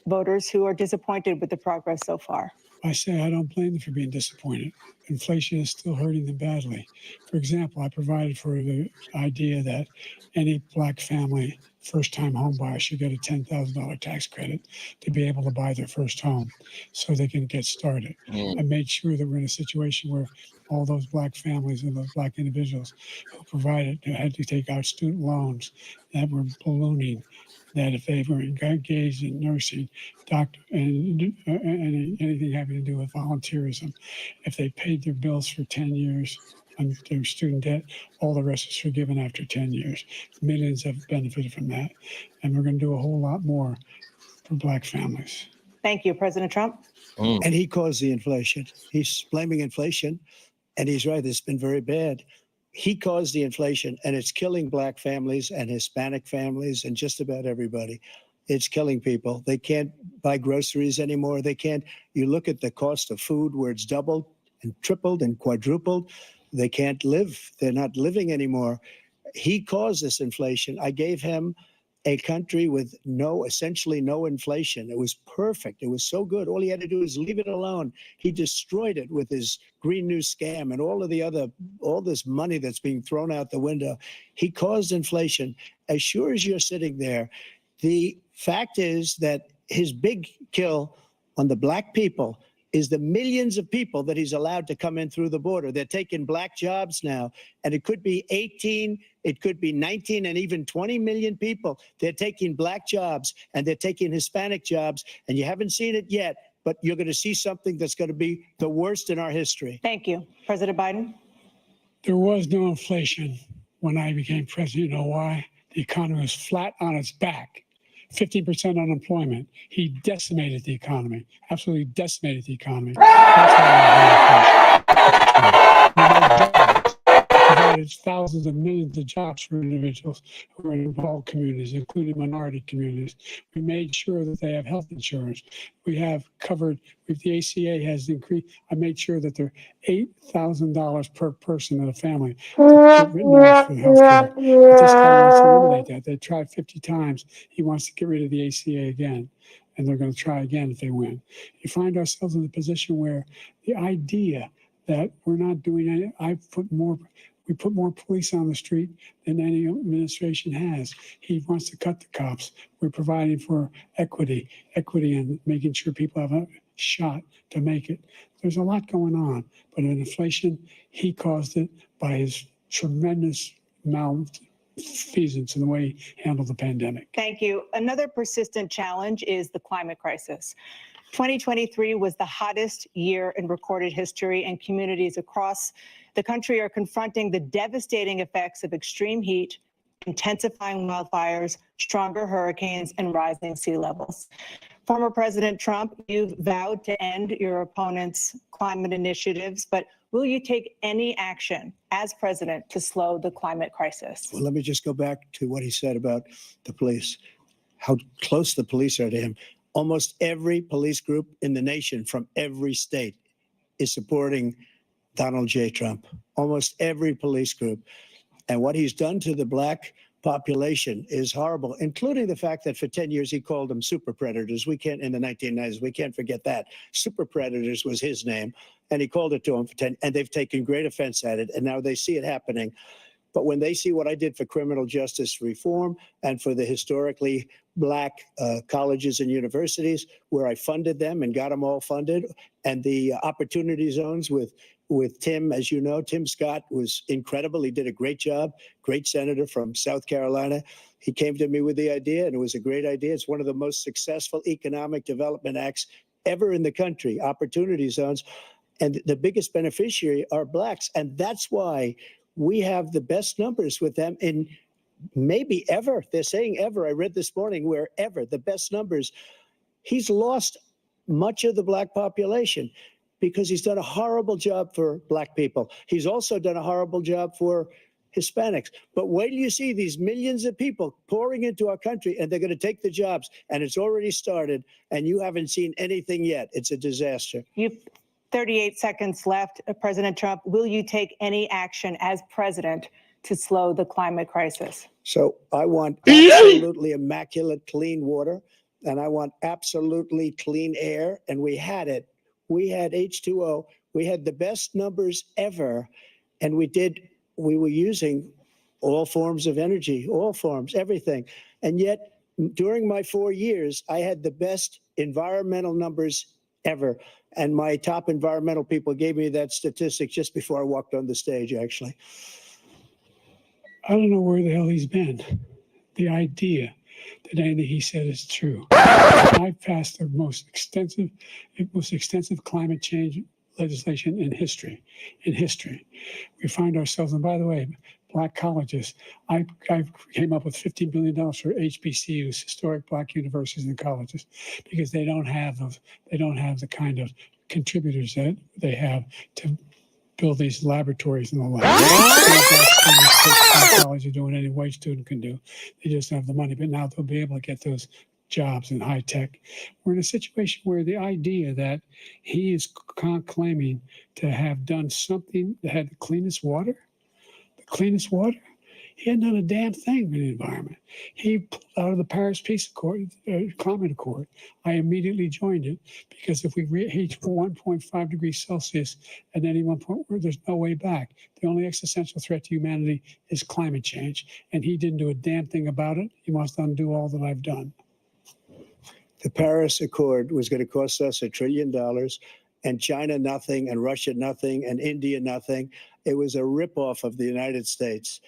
Speaker 1: voters who are disappointed with the progress so far?
Speaker 2: I say I don't blame them for being disappointed. Inflation is still hurting them badly. For example, I provided for the idea that any black family first-time home buyer should get a $10,000 tax credit to be able to buy their first home so they can get started. I made sure that we're in a situation where all those black families and those black individuals who provided had to take out student loans that were ballooning, that if they were engaged in nursing, doctor, and anything having to do with volunteerism, if they paid their bills for 10 years on their student debt, all the rest is forgiven after 10 years. Millions have benefited from that. And we're going to do a whole lot more for black families.
Speaker 1: Thank you, President Trump.
Speaker 3: And he caused the inflation. He's blaming inflation, and he's right. It's been very bad. He caused the inflation, and it's killing black families and Hispanic families and just about everybody. It's killing people. They can't buy groceries anymore. They can't. You look at the cost of food where it's doubled and tripled and quadrupled. They can't live. They're not living anymore. He caused this inflation. I gave him a country with essentially no inflation. It was perfect. It was so good. All he had to do was leave it alone. He destroyed it with his Green New scam and all this money that's being thrown out the window. He caused inflation. As sure as you're sitting there, the fact is that his big kill on the black people is the millions of people that he's allowed to come in through the border. They're taking black jobs now, and it could be 18, it could be 19, and even 20 million people. They're taking black jobs, and they're taking Hispanic jobs, and you haven't seen it yet, but you're going to see something that's going to be the worst in our history.
Speaker 1: Thank you. President Biden.
Speaker 2: There was no inflation when I became president. You know why? The economy was flat on its back. 50% unemployment. He decimated the economy, absolutely decimated the economy. That's why provided thousands of millions of jobs for individuals who are in involved communities, including minority communities. We made sure that they have health insurance. We have covered, if the ACA has increased, I made sure that they're $8,000 per person in a family to get written off for health care. But this guy wants to eliminate that. They tried 50 times. He wants to get rid of the ACA again, and they're going to try again if they win. You find ourselves in a position where the idea that we're not doing any, we put more police on the street than any administration has. He wants to cut the cops. We're providing for equity and making sure people have a shot to make it. There's a lot going on, but in inflation, he caused it by his tremendous malfeasance in the way he handled the pandemic.
Speaker 1: Thank you. Another persistent challenge is the climate crisis. 2023 was the hottest year in recorded history, and communities across the country are confronting the devastating effects of extreme heat, intensifying wildfires, stronger hurricanes, and rising sea levels. Former President Trump, you've vowed to end your opponent's climate initiatives, but will you take any action as president to slow the climate crisis?
Speaker 3: Well, let me just go back to what he said about the police, how close the police are to him. Almost every police group in the nation from every state is supporting Donald J. Trump. Almost every police group. And what he's done to the black population is horrible, including the fact that for 10 years he called them super predators. We can't, in the 1990s, we can't forget that. Super predators was his name, and he called it to them for 10, and they've taken great offense at it, and now they see it happening. But when they see what I did for criminal justice reform and for the historically black colleges and universities, where I funded them and got them all funded, and the opportunity zones with Tim, as you know, Tim Scott was incredible. He did a great job, great senator from South Carolina. He came to me with the idea, and it was a great idea. It's one of the most successful economic development acts ever in the country, opportunity zones. And the biggest beneficiary are blacks. And that's why we have the best numbers with them in maybe ever. They're saying ever. I read this morning where ever, the best numbers. He's lost much of the black population because he's done a horrible job for black people. He's also done a horrible job for Hispanics. But wait till you see these millions of people pouring into our country, and they're going to take the jobs, and it's already started, and you haven't seen anything yet. It's a disaster.
Speaker 1: You've 38 seconds left. President Trump, will you take any action as president to slow the climate crisis?
Speaker 3: So I want absolutely immaculate clean water, and I want absolutely clean air, and we had it we had H2O. We had the best numbers ever. And we were using all forms of energy, all forms, everything. And yet, during my 4 years, I had the best environmental numbers ever. And my top environmental people gave me that statistic just before I walked on the stage, actually.
Speaker 2: I don't know where the hell he's been. The idea that anything he said is true. I passed the most extensive climate change legislation in history. We find ourselves, and by the way, black colleges, I came up with $15 billion for HBCUs, historic black universities and colleges, because they don't have the kind of contributors that they have to build these laboratories and the like. College are doing any white student can do. They just don't have the money, but now they'll be able to get those jobs in high tech. We're in a situation where the idea that he is claiming to have done something that had the cleanest water, he hadn't done a damn thing for the environment. He pulled out of the Paris Peace Accord, Climate Accord. I immediately joined it because if we reach 1.5 degrees Celsius at any one point, there's no way back. The only existential threat to humanity is climate change, and he didn't do a damn thing about it. He wants to undo all that I've done.
Speaker 3: The Paris Accord was going to cost us $1 trillion, and China nothing, and Russia nothing, and India nothing. It was a ripoff of the United States.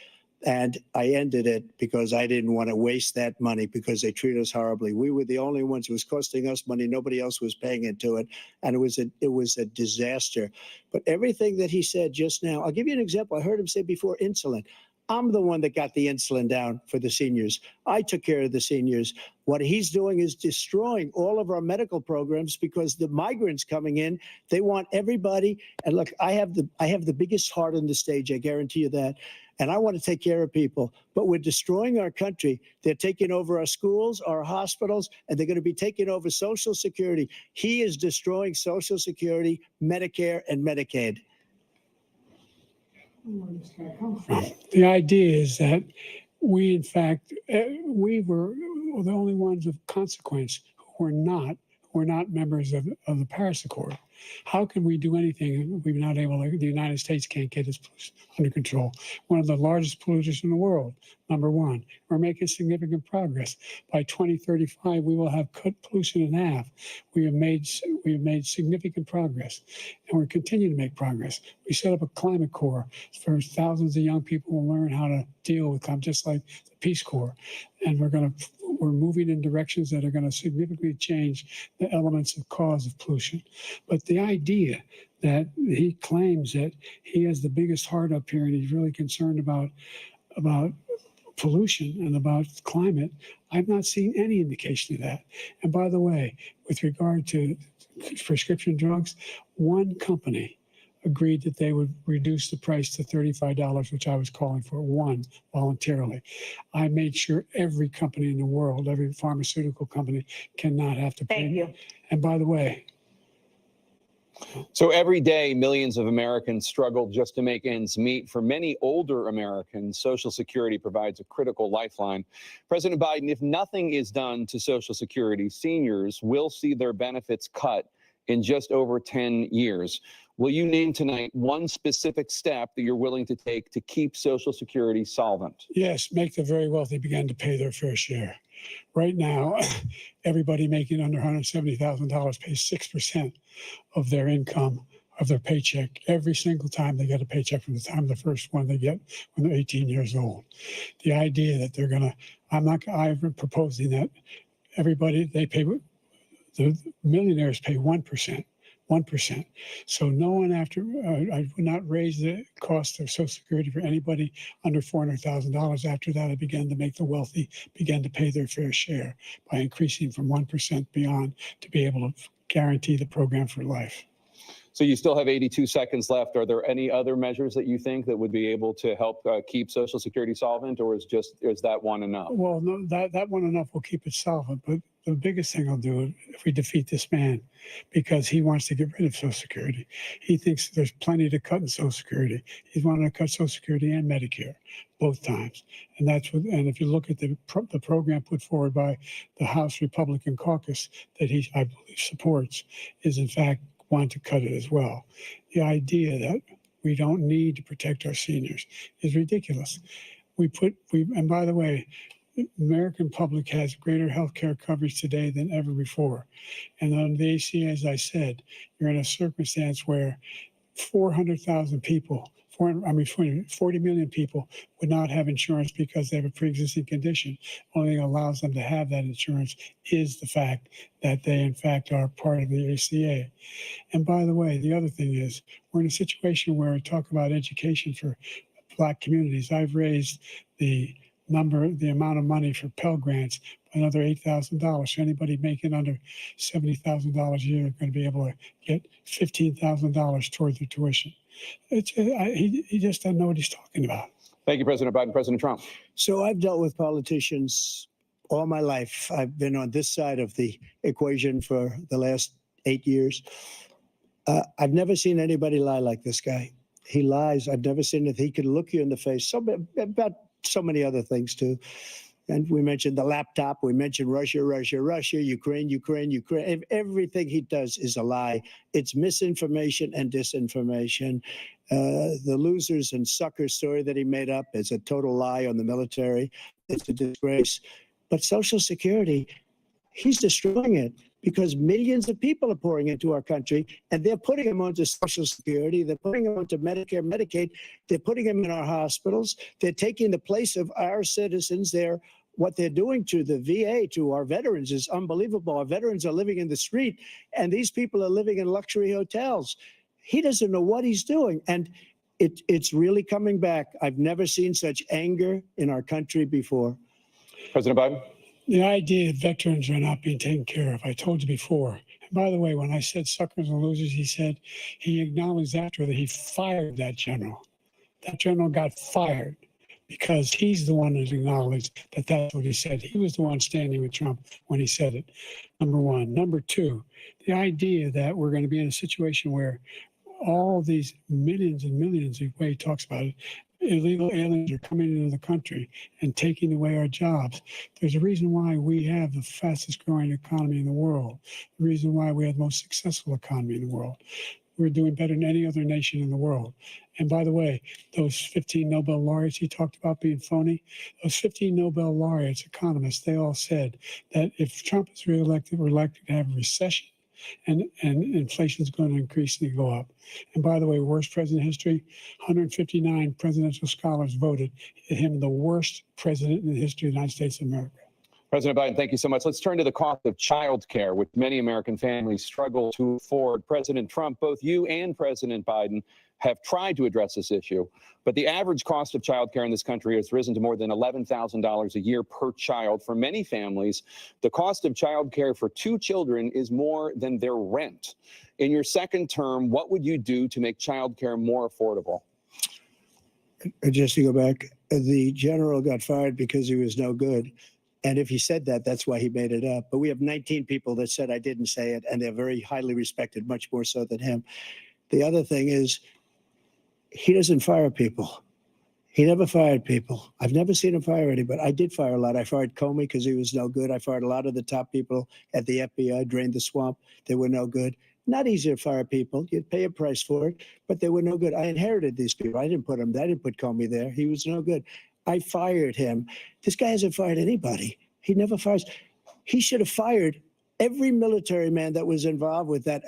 Speaker 3: And I ended it because I didn't want to waste that money because they treat us horribly. We were the only ones. It was costing us money. Nobody else was paying into it. And it was a disaster. But everything that he said just now, I'll give you an example. I heard him say before insulin. I'm the one that got the insulin down for the seniors. I took care of the seniors. What he's doing is destroying all of our medical programs because the migrants coming in, they want everybody. And look, I have the biggest heart on the stage. I guarantee you that. And I want to take care of people, but we're destroying our country. They're taking over our schools, our hospitals, and they're going to be taking over Social Security. He is destroying Social Security, Medicare, and Medicaid.
Speaker 2: The idea is that we, in fact, we were the only ones of consequence who were not members of the Paris Accord. How can we do anything if we're not able to? The United States can't get its pollution under control. One of the largest polluters in the world, number one. We're making significant progress. By 2035, we will have cut pollution in half. We have made significant progress, and we're continuing to make progress. We set up a climate corps for thousands of young people who learn how to deal with climate, just like the Peace Corps. And we're moving in directions that are going to significantly change the elements of cause of pollution. But the idea that he claims that he has the biggest heart up here and he's really concerned about pollution and about climate, I've not seen any indication of that. And by the way, with regard to prescription drugs, one company agreed that they would reduce the price to $35, which I was calling for, one, voluntarily. I made sure every company in the world, every pharmaceutical company, cannot have to pay.
Speaker 1: Thank you.
Speaker 2: And by the way,
Speaker 4: So every day, millions of Americans struggle just to make ends meet. For many older Americans, Social Security provides a critical lifeline. President Biden, if nothing is done to Social Security, seniors will see their benefits cut in just over 10 years. Will you name tonight one specific step that you're willing to take to keep Social Security solvent?
Speaker 2: yes, make the very wealthy begin to pay their fair share. Right now, everybody making under $170,000 pays 6% of their income, of their paycheck, every single time they get a paycheck from the time of the first one they get when they're 18 years old. The idea that they're going to, I've been proposing that everybody, the millionaires pay 1%. 1%. So no one I would not raise the cost of Social Security for anybody under $400,000. After that, I began to make the wealthy begin to pay their fair share by increasing from 1% beyond to be able to guarantee the program for life.
Speaker 4: So you still have 82 seconds left. Are there any other measures that you think that would be able to help keep Social Security solvent, or is that one enough?
Speaker 2: Well, no, that one enough will keep it solvent, but the biggest thing I'll do if we defeat this man, because he wants to get rid of Social Security. He thinks there's plenty to cut in Social Security. He's wanting to cut Social Security and Medicare both times. And and if you look at the program put forward by the House Republican caucus that I believe supports, is in fact want to cut it as well. The idea that we don't need to protect our seniors is ridiculous. And by the way, the American public has greater health care coverage today than ever before. And on the ACA, as I said, you're in a circumstance where 400,000 people, 40 million people would not have insurance because they have a pre-existing condition. Only thing allows them to have that insurance is the fact that they, in fact, are part of the ACA. And by the way, the other thing is we're in a situation where we talk about education for Black communities. I've raised the amount of money for Pell Grants by another $8,000. So anybody making under $70,000 a year is going to be able to get $15,000 towards their tuition. He just doesn't know what he's talking about.
Speaker 4: Thank you, President Biden. President Trump.
Speaker 3: So I've dealt with politicians all my life. I've been on this side of the equation for the last 8 years. I've never seen anybody lie like this guy. He lies. I've never seen it. He could look you in the face. About so many other things too. And we mentioned the laptop. We mentioned Russia, Ukraine. Everything he does is a lie. It's misinformation and disinformation. The losers and suckers story that he made up is a total lie on the military. It's a disgrace. But Social Security, he's destroying it because millions of people are pouring into our country, and they're putting them onto Social Security. They're putting them onto Medicare, Medicaid. They're putting them in our hospitals. They're taking the place of our citizens. What they're doing to the VA, to our veterans, is unbelievable. Our veterans are living in the street, and these people are living in luxury hotels. He doesn't know what he's doing, and it's really coming back. I've never seen such anger in our country before.
Speaker 4: President Biden.
Speaker 2: The idea that veterans are not being taken care of, I told you before. And by the way, when I said suckers and losers, he acknowledged after that he fired that general. That general got fired because he's the one that acknowledged that that's what he said. He was the one standing with Trump when he said it, number one. Number two, the idea that we're going to be in a situation where all these millions and millions, the way he talks about it, illegal aliens are coming into the country and taking away our jobs. There's a reason why we have the fastest growing economy in the world, the reason why we have the most successful economy in the world. We're doing better than any other nation in the world. And by the way, those 15 Nobel laureates he talked about being phony, those 15 Nobel laureates, economists, they all said that if Trump is reelected, we're likely to have a recession and inflation is going to increasingly go up. And by the way, worst president in history, 159 presidential scholars voted him the worst president in the history of the United States of America.
Speaker 4: President Biden, thank you so much. Let's turn to the cost of child care, which many American families struggle to afford. President Trump, both you and President Biden have tried to address this issue, but the average cost of child care in this country has risen to more than $11,000 a year per child. For many families, the cost of child care for 2 children is more than their rent. In your second term, what would you do to make child care more affordable?
Speaker 3: Just to go back, the general got fired because he was no good. And if he said that, that's why he made it up. But we have 19 people that said I didn't say it, and they're very highly respected, much more so than him. The other thing is, he doesn't fire people. He never fired people. I've never seen him fire anybody. I did fire a lot. I fired Comey because he was no good. I fired a lot of the top people at the FBI, drained the swamp. They were no good. Not easy to fire people. You'd pay a price for it, but they were no good. I inherited these people. I didn't put Comey there. He was no good. I fired him. This guy hasn't fired anybody. He never fires. He should have fired every military man that was involved with the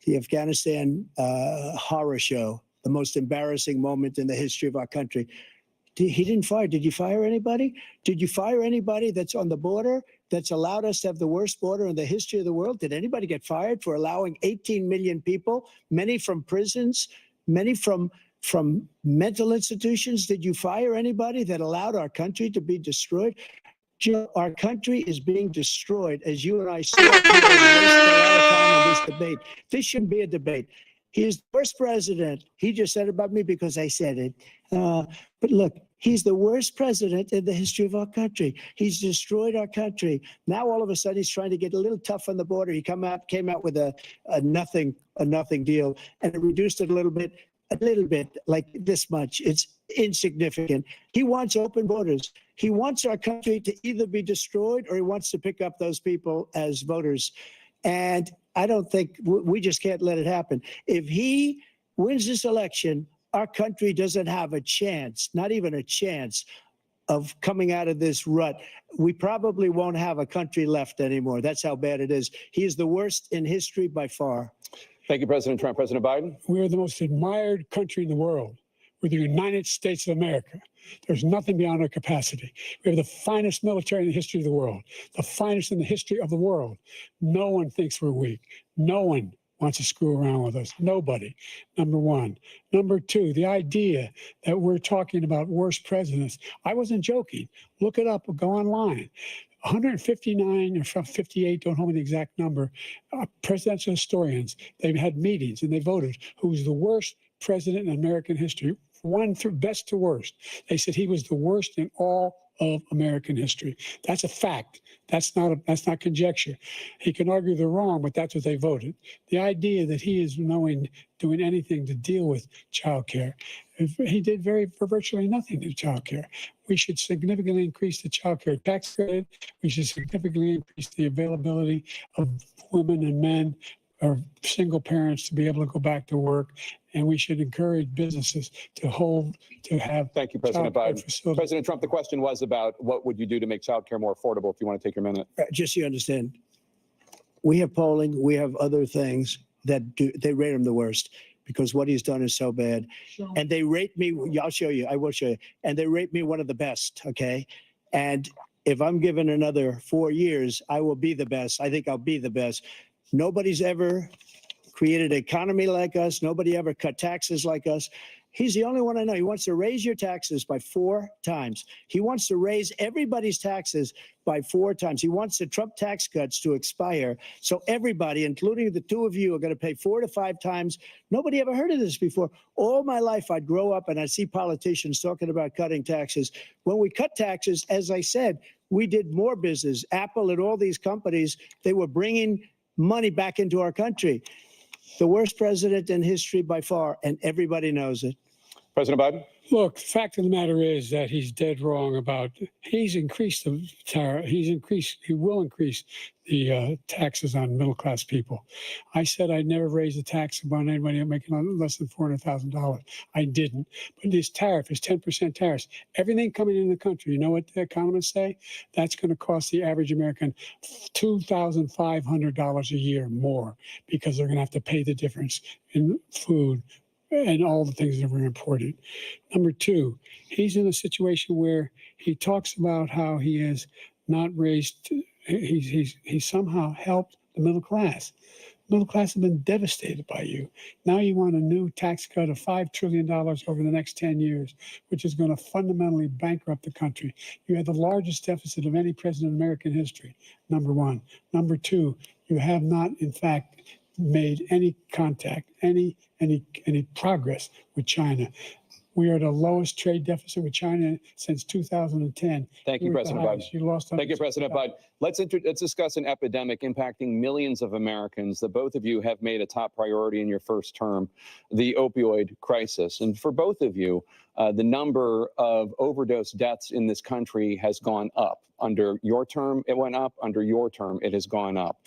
Speaker 3: Afghanistan horror show, the most embarrassing moment in the history of our country. He didn't fire. Did you fire anybody? Did you fire anybody that's on the border that's allowed us to have the worst border in the history of the world? Did anybody get fired for allowing 18 million people, many from prisons, many from mental institutions? Did you fire anybody that allowed our country to be destroyed? Joe, our country is being destroyed, as you and I saw. Wasted a lot of time on this debate. This shouldn't be a debate. He is the worst president. He just said about me because I said it. But look, he's the worst president in the history of our country. He's destroyed our country. Now all of a sudden he's trying to get a little tough on the border. He came out with a nothing deal, and it reduced it a little bit, like this much. It's insignificant. He wants open borders. He wants our country to either be destroyed or he wants to pick up those people as voters. And I don't think we just can't let it happen. If he wins this election, our country doesn't have a chance, not even a chance, of coming out of this rut. We probably won't have a country left anymore. That's how bad it is. He is the worst in history by far.
Speaker 4: Thank you, President Trump. President Biden?
Speaker 2: We are the most admired country in the world. We're the United States of America. There's nothing beyond our capacity. We have the finest military in the history of the world, the finest in the history of the world. No one thinks we're weak. No one wants to screw around with us. Nobody, number one. Number two, the idea that we're talking about worst presidents. I wasn't joking. Look it up or go online. 159 or 58, don't hold me the exact number, presidential historians, they've had meetings and they voted who's the worst president in American history, one through best to worst. They said he was the worst in all of American history. That's a fact. That's not conjecture. He can argue they're wrong, but that's what they voted. The idea that he is doing anything to deal with child care, he did virtually nothing to child care. We should significantly increase the child care tax credit. We should significantly increase the availability of women and men or single parents to be able to go back to work. And we should encourage businesses to have.
Speaker 4: Thank you, President
Speaker 2: child care
Speaker 4: Biden.
Speaker 2: facilities.
Speaker 4: President Trump, the question was about what would you do to make childcare more affordable, if you want to take your minute.
Speaker 3: Just so you understand, we have polling, we have other things that they rate him the worst because what he's done is so bad. And they rate me, I'll show you, I will show you. And they rate me one of the best, okay? And if I'm given another 4 years, I will be the best. I think I'll be the best. Nobody's ever created an economy like us. Nobody ever cut taxes like us. He's the only one I know. He wants to raise your taxes by 4 times. He wants to raise everybody's taxes by 4 times. He wants the Trump tax cuts to expire. So everybody, including the two of you, are going to pay 4 to 5 times. Nobody ever heard of this before. All my life, I'd grow up and I'd see politicians talking about cutting taxes. When we cut taxes, as I said, we did more business. Apple and all these companies, they were bringing money back into our country. The worst president in history by far, and everybody knows it.
Speaker 4: President Biden?
Speaker 2: Look, the fact of the matter is that he's dead wrong about, he's increased the tariff, he will increase the taxes on middle-class people. I said I'd never raise a tax on anybody making less than $400,000. I didn't. But this tariff is 10% tariffs. Everything coming in the country, you know what the economists say? That's going to cost the average American $2,500 a year more because they're going to have to pay the difference in food and all the things that were imported. Number two, he's in a situation where he talks about how he has not raised, he's somehow helped the middle class. Middle class have been devastated by you. Now you want a new tax cut of $5 trillion over the next 10 years, which is going to fundamentally bankrupt the country. You had the largest deficit of any president in American history, number one. Number two, you have not, in fact, made any contact, any progress with China. We are the lowest trade deficit with China since 2010.
Speaker 4: Thank you, President Biden.
Speaker 2: You lost.
Speaker 4: Thank you, President Biden. Let's discuss an epidemic impacting millions of Americans that both of you have made a top priority in your first term, the opioid crisis. And for both of you, the number of overdose deaths in this country has gone up. Under your term, it went up. Under your term, it has gone up.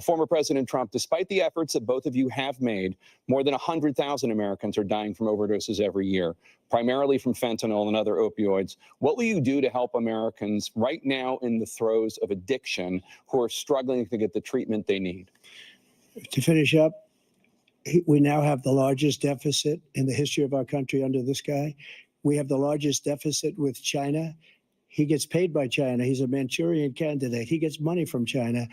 Speaker 4: Former President Trump, despite the efforts that both of you have made, more than 100,000 Americans are dying from overdoses every year, primarily from fentanyl and other opioids. What will you do to help Americans right now in the throes of addiction who are struggling to get the treatment they need?
Speaker 3: To finish up, we now have the largest deficit in the history of our country under this guy. We have the largest deficit with China. He gets paid by China. He's a Manchurian candidate. He gets money from China.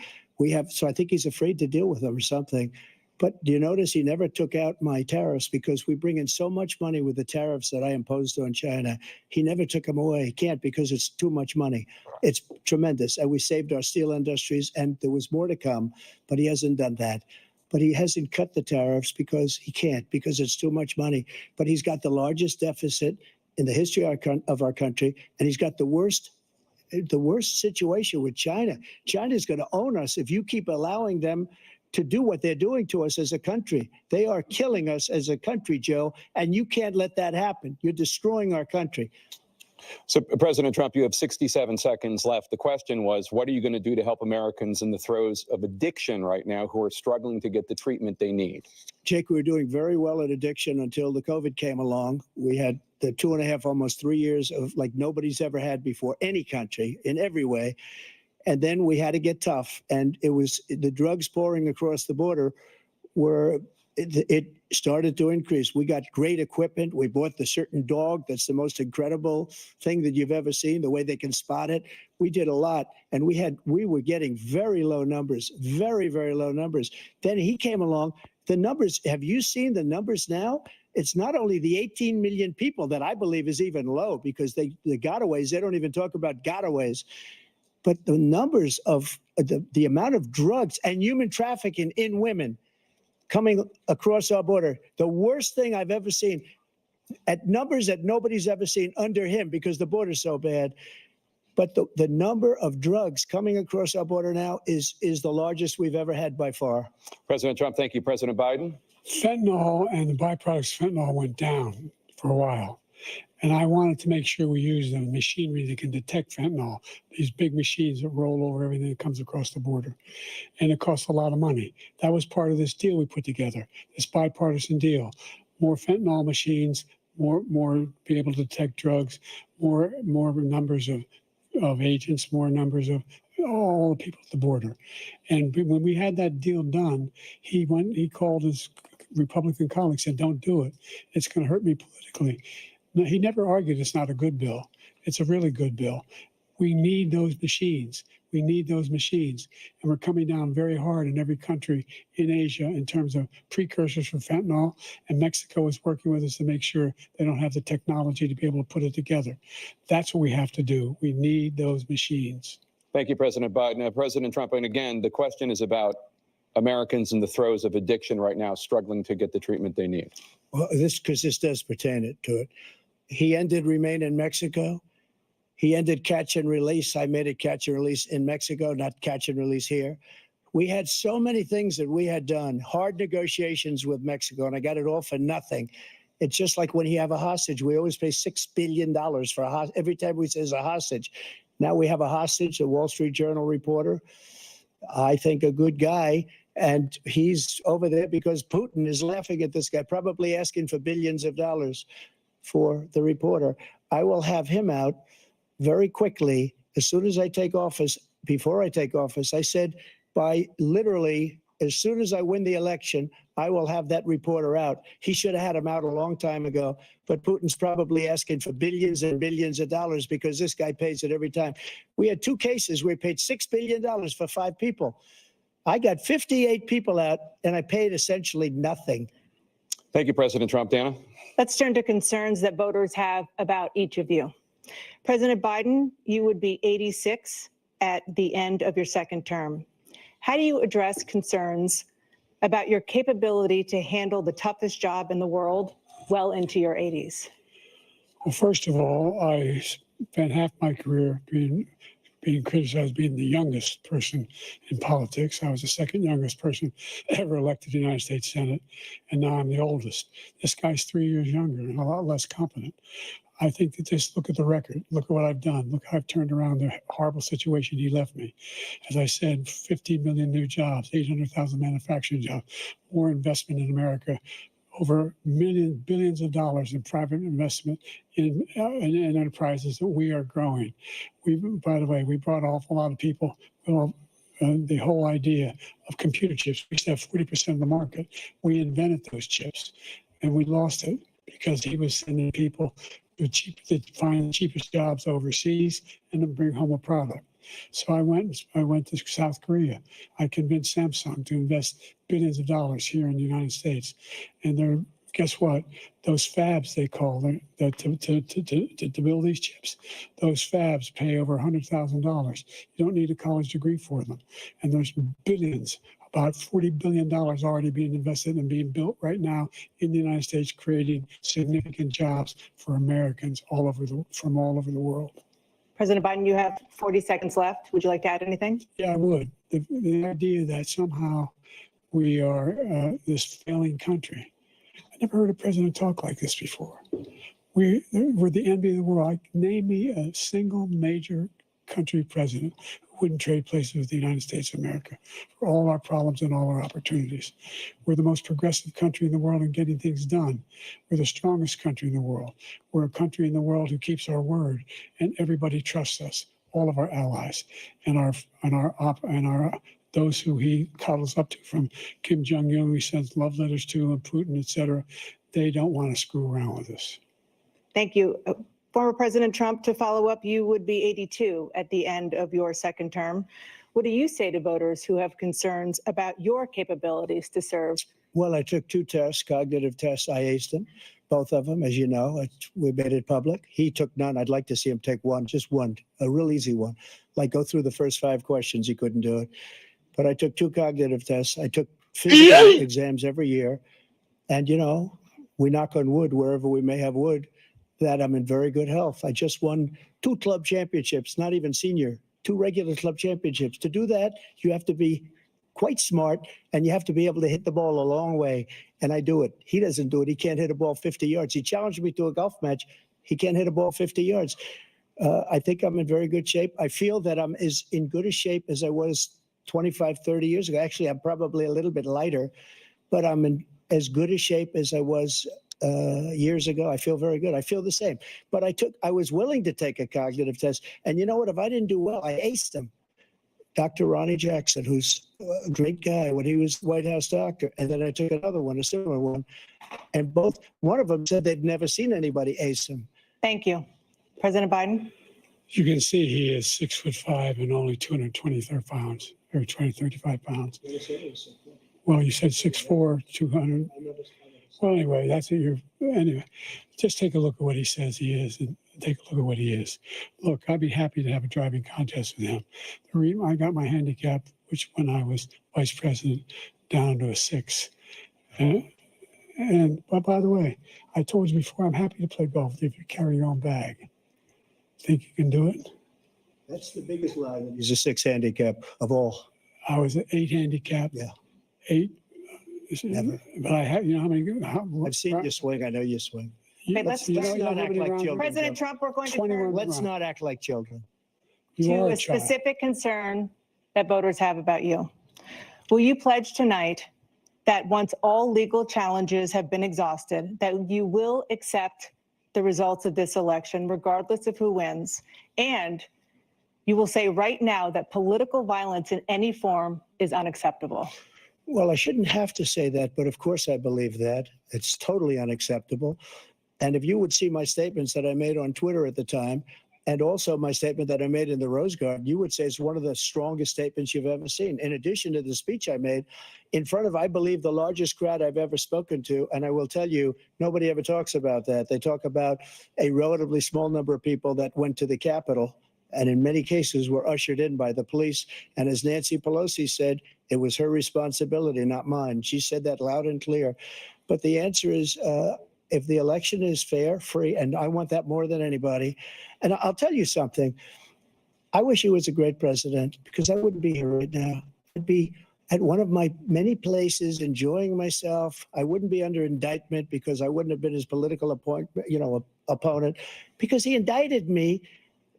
Speaker 3: So I think he's afraid to deal with them or something. But do you notice he never took out my tariffs because we bring in so much money with the tariffs that I imposed on China. He never took them away. He can't because it's too much money. It's tremendous. And we saved our steel industries and there was more to come, but he hasn't done that. But he hasn't cut the tariffs because he can't, because it's too much money. But he's got the largest deficit in the history of our country, and he's got the worst situation with China. China's going to own us if you keep allowing them to do what they're doing to us as a country. They are killing us as a country, Joe, and you can't let that happen. You're destroying our country.
Speaker 4: So, President Trump, you have 67 seconds left. The question was, what are you going to do to help Americans in the throes of addiction right now who are struggling to get the treatment they need?
Speaker 3: Jake, we were doing very well at addiction until the COVID came along. We had the 2.5, almost 3 years of like nobody's ever had before, any country in every way. And then we had to get tough. And it was the drugs pouring across the border were, it started to increase. We got great equipment. We bought the certain dog that's the most incredible thing that you've ever seen, the way they can spot it. We did a lot, and we were getting very low numbers, very, very low numbers. Then he came along. The numbers, have you seen the numbers now? It's not only the 18 million people that I believe is even low, because the gotaways, they don't even talk about gotaways, but the numbers of the amount of drugs and human trafficking in women coming across our border, the worst thing I've ever seen, at numbers that nobody's ever seen under him, because the border's so bad. But the number of drugs coming across our border now is the largest we've ever had by far.
Speaker 4: President Trump, thank you. President Biden?
Speaker 2: Fentanyl and the byproducts of fentanyl went down for a while. And I wanted to make sure we use the machinery that can detect fentanyl, these big machines that roll over everything that comes across the border. And it costs a lot of money. That was part of this deal we put together, this bipartisan deal. More fentanyl machines, more be able to detect drugs, more numbers of agents, more numbers of all the people at the border. And when we had that deal done, he called his Republican colleagues and said, don't do it. It's going to hurt me politically. No, he never argued it's not a good bill. It's a really good bill. We need those machines. We need those machines. And we're coming down very hard in every country in Asia in terms of precursors for fentanyl. And Mexico is working with us to make sure they don't have the technology to be able to put it together. That's what we have to do. We need those machines.
Speaker 4: Thank you, President Biden. President Trump, and again, the question is about Americans in the throes of addiction right now, struggling to get the treatment they need.
Speaker 3: Well, this does pertain to it. He ended Remain in Mexico. He ended catch and release. I made it catch and release in Mexico, not catch and release here. We had so many things that we had done, hard negotiations with Mexico, and I got it all for nothing. It's just like when you have a hostage, we always pay $6 billion for a hostage. Every time we say a hostage. Now we have a hostage, a Wall Street Journal reporter, I think a good guy, and he's over there because Putin is laughing at this guy, probably asking for billions of dollars for the reporter. I will have him out very quickly as soon as I take office. Before I take office, I said by literally as soon as I win the election, I will have that reporter out. He should have had him out a long time ago, but Putin's probably asking for billions and billions of dollars because this guy pays it every time. We had 2 cases where we paid $6 billion for 5 people. I got 58 people out and I paid essentially nothing.
Speaker 4: Thank you, President Trump. Dana?
Speaker 1: Let's turn to concerns that voters have about each of you. President Biden, you would be 86 at the end of your second term. How do you address concerns about your capability to handle the toughest job in the world well into your 80s?
Speaker 2: Well, first of all, I spent half my career being criticized being the youngest person in politics. I was the second youngest person ever elected to the United States Senate, and now I'm the oldest. This guy's 3 years younger and a lot less competent. I think that just look at the record. Look at what I've done. Look how I've turned around the horrible situation he left me. As I said, 15 million new jobs, 800,000 manufacturing jobs, more investment in America, over billions of dollars in private investment in enterprises that we are growing. By the way, we brought an awful lot of people. Well, the whole idea of computer chips, we used to have 40% of the market. We invented those chips, and we lost it because he was sending people to find the cheapest jobs overseas and to bring home a product. So I went to South Korea. I convinced Samsung to invest billions of dollars here in the United States. And guess what? Those fabs, they call them, to build these chips, those fabs pay over $100,000. You don't need a college degree for them. And there's billions, about $40 billion already being invested and being built right now in the United States, creating significant jobs for Americans from all over the world.
Speaker 1: President Biden, you have 40 seconds left. Would you like to add anything?
Speaker 2: Yeah, I would. The idea that somehow we are this failing country. I never heard a president talk like this before. We're the envy of the world. Name me a single major country president who wouldn't trade places with the United States of America for all our problems and all our opportunities. We're the most progressive country in the world in getting things done. We're the strongest country in the world. We're a country in the world who keeps our word, and everybody trusts us. All of our allies and our those who he cuddles up to, from Kim Jong-un, he sends love letters to, and Putin, et cetera. They don't want to screw around with us.
Speaker 1: Thank you. Former President Trump, to follow up, you would be 82 at the end of your second term. What do you say to voters who have concerns about your capabilities to serve?
Speaker 3: Well, I took 2 tests, cognitive tests. I aced them, both of them, as you know. We made it public. He took none. I'd like to see him take one, just one, a real easy one. Like go through the first 5 questions. He couldn't do it. But I took 2 cognitive tests. I took physical exams every year. And, you know, we knock on wood wherever we may have wood, that I'm in very good health. I just won 2 club championships, not even senior, 2 regular club championships. To do that, you have to be quite smart, and you have to be able to hit the ball a long way. And I do it. He doesn't do it. He can't hit a ball 50 yards. He challenged me to a golf match. He can't hit a ball 50 yards. I think I'm in very good shape. I feel that I'm as in good a shape as I was 25, 30 years ago. Actually, I'm probably a little bit lighter, but I'm in as good a shape as I was years ago. I feel very good. I feel the same. But I was willing to take a cognitive test. And you know what? If I didn't do well, I aced them. Dr. Ronnie Jackson, who's a great guy when he was White House doctor. And then I took another one, a similar one. And one of them said they'd never seen anybody ace him.
Speaker 1: Thank you. President Biden?
Speaker 2: You can see he is 6'5" and only 223 pounds, or 235 pounds. Well, you said 6'4", 200. Well, anyway, that's what anyway, just take a look at what he says he is, and take a look at what he is. Look, I'd be happy to have a driving contest with him. The reason I got my handicap, which when I was vice president, down to a 6. But by the way, I told you before, I'm happy to play golf if you carry your own bag. Think you can do it?
Speaker 3: That's the biggest lie. He's a 6 handicap of all.
Speaker 2: I was an 8 handicap.
Speaker 3: Yeah.
Speaker 2: 8.
Speaker 3: Never.
Speaker 2: But I have, you know how many?
Speaker 3: I've seen you swing. I know you swing.
Speaker 1: Okay, let's
Speaker 2: you know
Speaker 3: not
Speaker 2: how
Speaker 3: act
Speaker 2: many
Speaker 3: like
Speaker 2: rounds-
Speaker 3: children.
Speaker 1: President Trump, we're going to
Speaker 2: 21
Speaker 1: turn
Speaker 3: Let's
Speaker 2: Right.
Speaker 3: not act like children.
Speaker 2: You
Speaker 1: to
Speaker 2: are
Speaker 1: a
Speaker 2: a child.
Speaker 1: specific concern that voters have about you. Will you pledge tonight that once all legal challenges have been exhausted, that you will accept the results of this election, regardless of who wins, and you will say right now that political violence in any form is unacceptable?
Speaker 3: Well, I shouldn't have to say that, but of course I believe that. It's totally unacceptable. And if you would see my statements that I made on Twitter at the time, and also my statement that I made in the Rose Garden, you would say it's one of the strongest statements you've ever seen. In addition to the speech I made in front of, I believe, the largest crowd I've ever spoken to. And I will tell you, nobody ever talks about that. They talk about a relatively small number of people that went to the Capitol, and in many cases were ushered in by the police. And as Nancy Pelosi said, it was her responsibility, not mine. She said that loud and clear. But the answer is, if the election is fair, free, and I want that more than anybody. And I'll tell you something. I wish he was a great president, because I wouldn't be here right now. I'd be at one of my many places enjoying myself. I wouldn't be under indictment because I wouldn't have been his political opponent, because he indicted me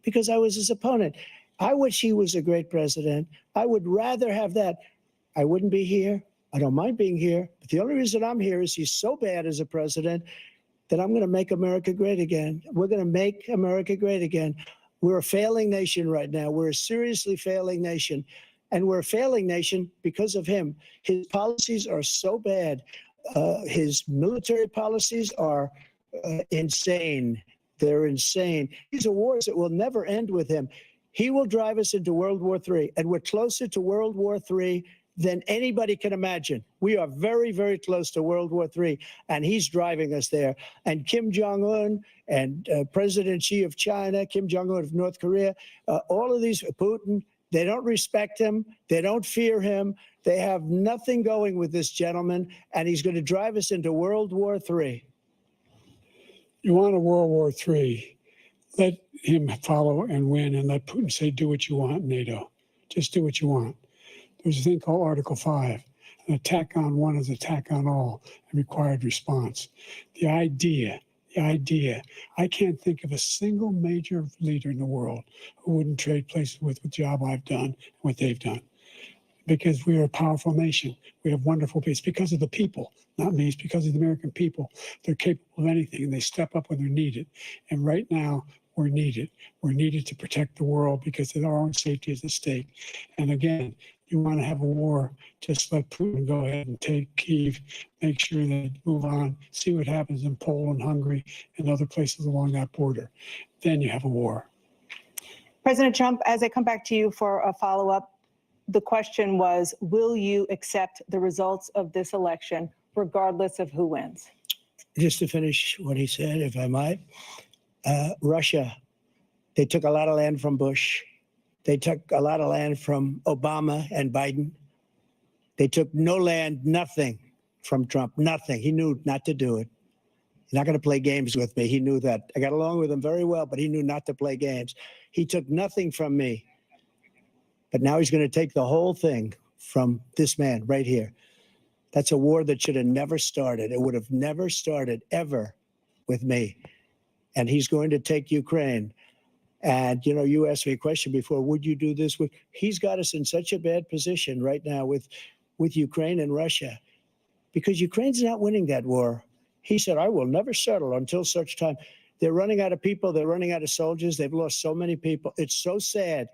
Speaker 3: because I was his opponent. I wish he was a great president. I would rather have that. I wouldn't be here. I don't mind being here. But the only reason I'm here is he's so bad as a president that I'm going to make America great again. We're going to make America great again. We're a failing nation right now. We're a seriously failing nation. And we're a failing nation because of him. His policies are so bad. His military policies are insane. They're insane. These are wars that will never end with him. He will drive us into World War III, and we're closer to World War III than anybody can imagine. We are very, very close to World War III, and he's driving us there. And Kim Jong-un and President Xi of China, Kim Jong-un of North Korea, all of these, Putin, they don't respect him. They don't fear him. They have nothing going with this gentleman, and he's going to drive us into World War III.
Speaker 2: You want a World War III, let him follow and win, and let Putin say, do what you want, NATO. Just do what you want. There's a thing called Article 5. An attack on one is attack on all, and required response. The idea The idea, I can't think of a single major leader in the world who wouldn't trade places with the job I've done, what they've done. Because we are a powerful nation. We have wonderful people. It's because of the people, not me. It's because of the American people. They're capable of anything, and they step up when they're needed. And right now, we're needed. We're needed to protect the world because our own safety is at stake. And again, you want to have a war, just let Putin go ahead and take Kyiv, make sure they move on, see what happens in Poland, Hungary, and other places along that border. Then you have a war.
Speaker 1: President Trump, as I come back to you for a follow-up, the question was, will you accept the results of this election, regardless of who wins?
Speaker 3: Just to finish what he said, if I might, Russia, they took a lot of land from Bush. They took a lot of land from Obama and Biden. They took no land, nothing from Trump, nothing. He knew not to do it. He's not going to play games with me. He knew that. I got along with him very well, but he knew not to play games. He took nothing from me. But now he's going to take the whole thing from this man right here. That's a war that should have never started. It would have never started ever with me. And he's going to take Ukraine. And, you know, you asked me a question before, would you do this? He's got us in such a bad position right now with Ukraine and Russia, because Ukraine's not winning that war. He said, I will never settle until such time. They're running out of people. They're running out of soldiers. They've lost so many people. It's so sad.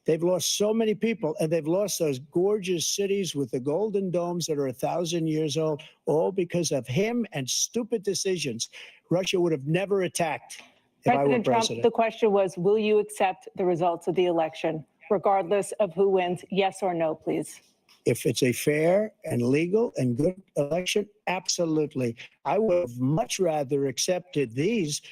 Speaker 3: They've lost so many people, and they've lost those gorgeous cities with the golden domes that are 1,000 years old, all because of him and stupid decisions. Russia would have never attacked if I were
Speaker 1: President Trump,
Speaker 3: president.
Speaker 1: the question was, will you accept the results of the election, regardless of who wins? Yes or no, please.
Speaker 3: If it's a fair and legal and good election, absolutely. I would have much rather accepted these,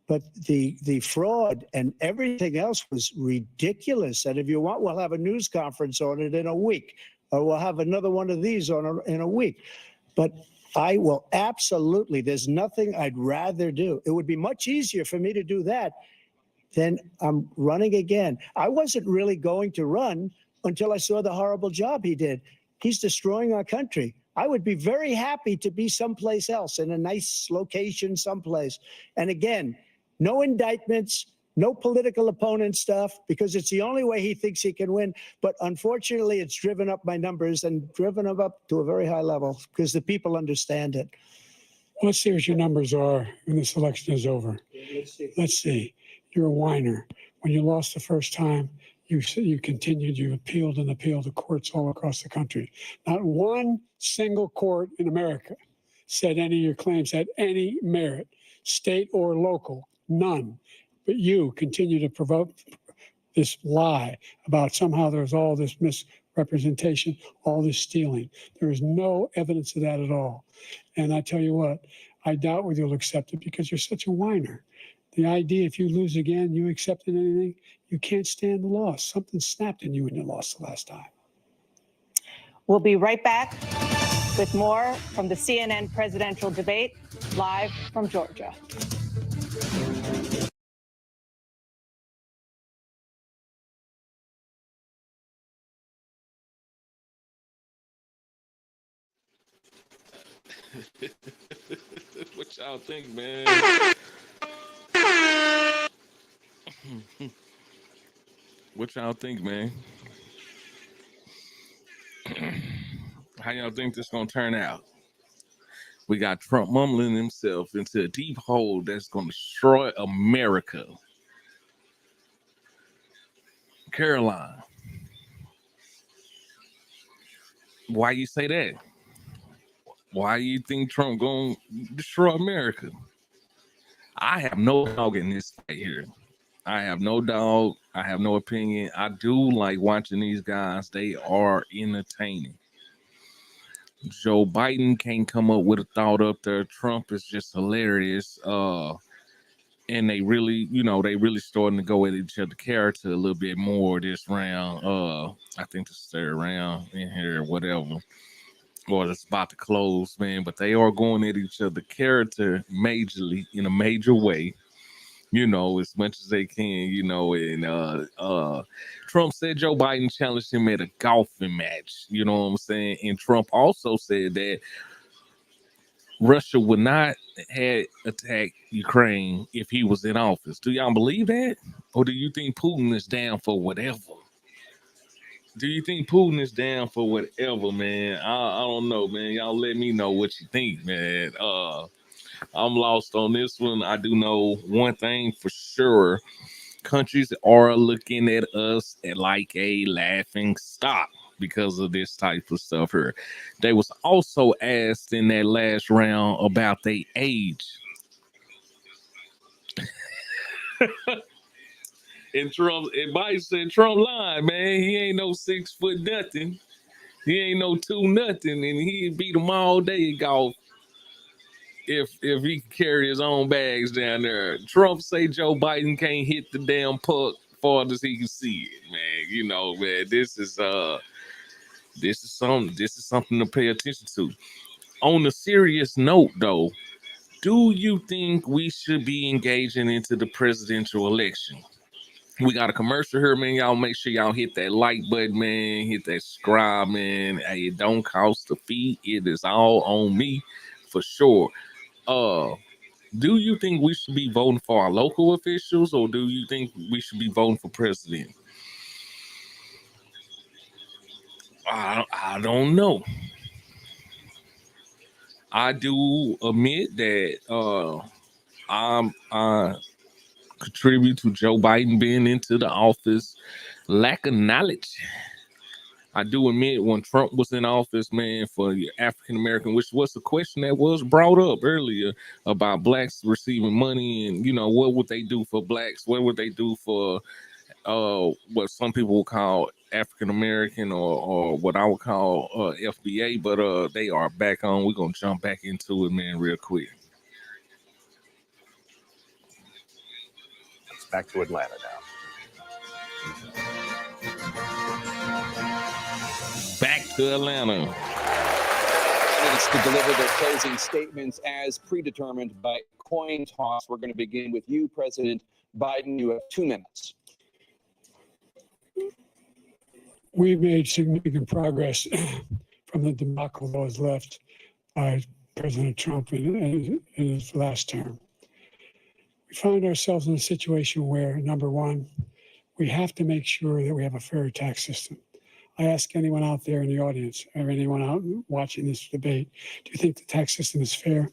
Speaker 3: but the fraud and everything else was ridiculous. And if you want, we'll have a news conference on it in a week, or we'll have another one of these in a week. But I will absolutely, there's nothing I'd rather do. It would be much easier for me to do that than I'm running again. I wasn't really going to run until I saw the horrible job he did. He's destroying our country. I would be very happy to be someplace else, in a nice location someplace. And again, no indictments, no political opponent stuff, because it's the only way he thinks he can win. But unfortunately, it's driven up my numbers and driven them up to a very high level because the people understand it.
Speaker 2: Let's see what your numbers are when this election is over. Let's see. You're a whiner. When you lost the first time, you continued, you appealed and appealed to courts all across the country. Not one single court in America said any of your claims had any merit, state or local, none. But you continue to provoke this lie about somehow there's all this misrepresentation, all this stealing. There is no evidence of that at all. And I tell you what, I doubt whether you'll accept it because you're such a whiner. The idea, if you lose again, you accepting anything, you can't stand the loss. Something snapped in you when you lost the last time.
Speaker 1: We'll be right back with more from the CNN presidential debate, live from Georgia.
Speaker 5: What y'all think, man? What y'all think, man? How y'all think this gonna turn out? We got Trump mumbling himself into a deep hole that's gonna destroy America. Caroline, why you say that? Why you think Trump gonna destroy America? I have no dog in this fight here. I have no dog. I have no opinion. I do like watching these guys. They are entertaining. Joe Biden can't come up with a thought up there. Trump is just hilarious. And they really, they really starting to go at each other's character a little bit more this round. I think this third round in here, whatever. Or it's about to close, man. But they are going at each other's character majorly, in a major way. As much as they can, and Trump said Joe Biden challenged him at a golfing match, you know what I'm saying? And Trump also said that Russia would not have attacked Ukraine if he was in office. Do y'all believe that? Or do you think Putin is down for whatever? Do you think Putin is down for whatever, man? I don't know, man. Y'all let me know what you think, man. I'm lost on this one. I do know one thing for sure. Countries are looking at us like a laughing stock because of this type of stuff here. They was also asked in that last round about their age. And Biden said Trump lied, man. He ain't no 6 foot nothing. He ain't no 2 nothing, and he beat them all day at golf if he could carry his own bags down there. Trump say Joe Biden can't hit the damn puck far as he can see it, man. You know, man, this is something to pay attention to. On a serious note, though, do you think we should be engaging into the presidential election? We got a commercial here, man. Y'all make sure y'all hit that like button, man. Hit that subscribe, man. Hey, it don't cost a fee. It is all on me for sure. Do you think we should be voting for our local officials, or do you think we should be voting for president? I don't know. I do admit that I contribute to Joe Biden being into the office. Lack of knowledge. I do admit when Trump was in office, man, for African American, which was a question that was brought up earlier about blacks receiving money, and you know, what would they do for blacks? What would they do for what some people would call African American, or what I would call FBA, but they are back on. We're gonna jump back into it, man, real quick.
Speaker 6: Back to Atlanta now.
Speaker 5: Back to Atlanta.
Speaker 4: Candidates to deliver their closing statements as predetermined by coin toss. We're going to begin with you, President Biden. You have 2 minutes.
Speaker 2: We've made significant progress from the debacle that was left by President Trump in his last term. We find ourselves in a situation where, number one, we have to make sure that we have a fair tax system. I ask anyone out there in the audience or anyone out watching this debate, do you think the tax system is fair?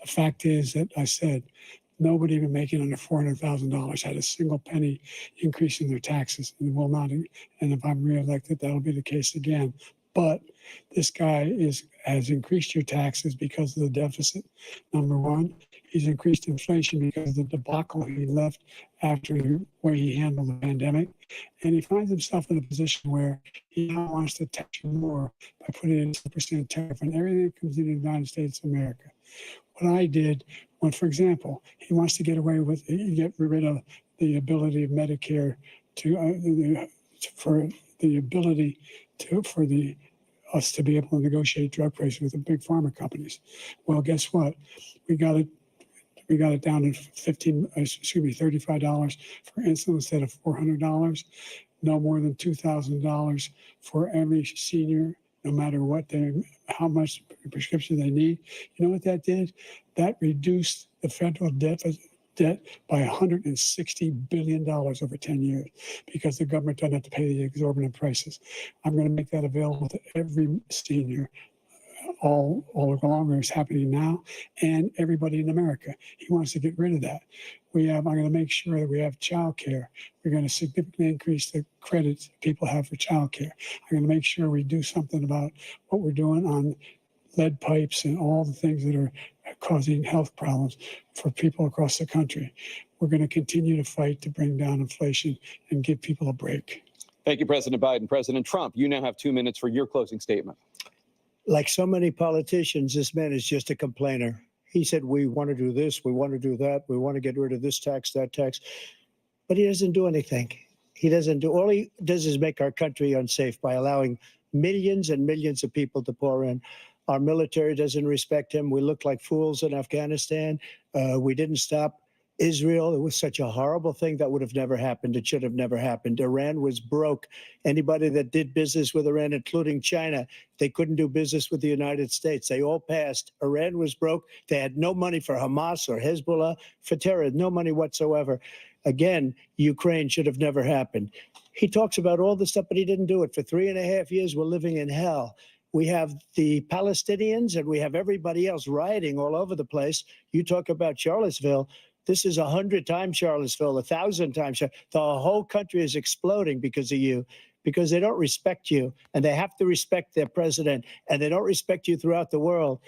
Speaker 2: The fact is that I said nobody even making under $400,000 had a single penny increase in their taxes and will not. And if I'm reelected, that'll be the case again. But this guy has increased your taxes because of the deficit. Number one, he's increased inflation because of the debacle he left after the way he handled the pandemic. And he finds himself in a position where he now wants to tax you more by putting in a 10% tariff on everything that comes into the United States of America. What I did, when, for example, he wants to get rid of the ability of Medicare for us to be able to negotiate drug prices with the big pharma companies. Well, guess what? We got it down to $35 for insulin instead of $400. No more than $2,000 for every senior, no matter how much prescription they need. You know what that did? That reduced the federal debt by $160 billion over 10 years because the government doesn't have to pay the exorbitant prices. I'm going to make that available to every senior all along. It's happening now, and everybody in America. He wants to get rid of that. I'm going to make sure that we have child care. We're going to significantly increase the credits people have for child care. I'm going to make sure we do something about what we're doing on lead pipes and all the things that are causing health problems for people across the country. We're going to continue to fight to bring down inflation and give people a break.
Speaker 4: Thank you, President Biden. President Trump, you now have 2 minutes for your closing statement.
Speaker 3: Like so many politicians, this man is just a complainer. He said, we want to do this, we want to do that, we want to get rid of this tax, that tax. But he doesn't do anything. All he does is make our country unsafe by allowing millions and millions of people to pour in. Our military doesn't respect him. We look like fools in Afghanistan. We didn't stop Israel, it was such a horrible thing that would have never happened. It should have never happened. Iran was broke. Anybody that did business with Iran, including China, they couldn't do business with the United States. They all passed. Iran was broke. They had no money for Hamas or Hezbollah, for terror, no money whatsoever. Again, Ukraine should have never happened. He talks about all the stuff, but he didn't do it. For 3.5 years, we're living in hell. We have the Palestinians and we have everybody else rioting all over the place. You talk about Charlottesville. This is 100 times Charlottesville, 1,000 times. The whole country is exploding because of you, because they don't respect you, and they have to respect their president, and they don't respect you throughout the world.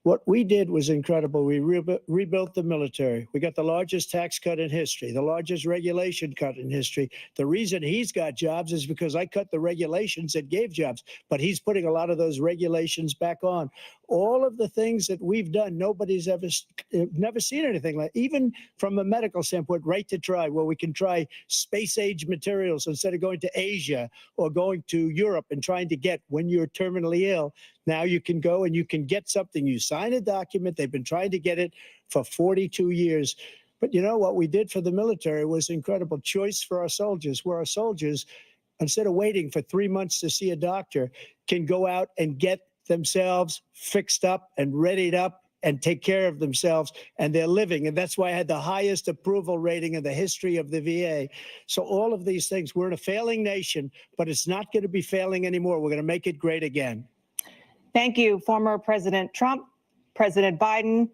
Speaker 3: What we did was incredible. We rebuilt the military. We got the largest tax cut in history, the largest regulation cut in history. The reason he's got jobs is because I cut the regulations that gave jobs, but he's putting a lot of those regulations back on. All of the things that we've done, nobody's never seen anything like, even from a medical standpoint, right to try, where we can try space age materials instead of going to Asia or going to Europe and trying to get when you're terminally ill. Now you can go and you can get something. You sign a document. They've been trying to get it for 42 years. But you know what we did for the military was incredible. Choice for our soldiers, where our soldiers, instead of waiting for 3 months to see a doctor, can go out and get themselves fixed up and readied up and take care of themselves, and they're living. And that's why I had the highest approval rating in the history of the VA. So all of these things, we're in a failing nation, but it's not going to be failing anymore. We're going to make it great again.
Speaker 1: Thank you, former President Trump, President Biden.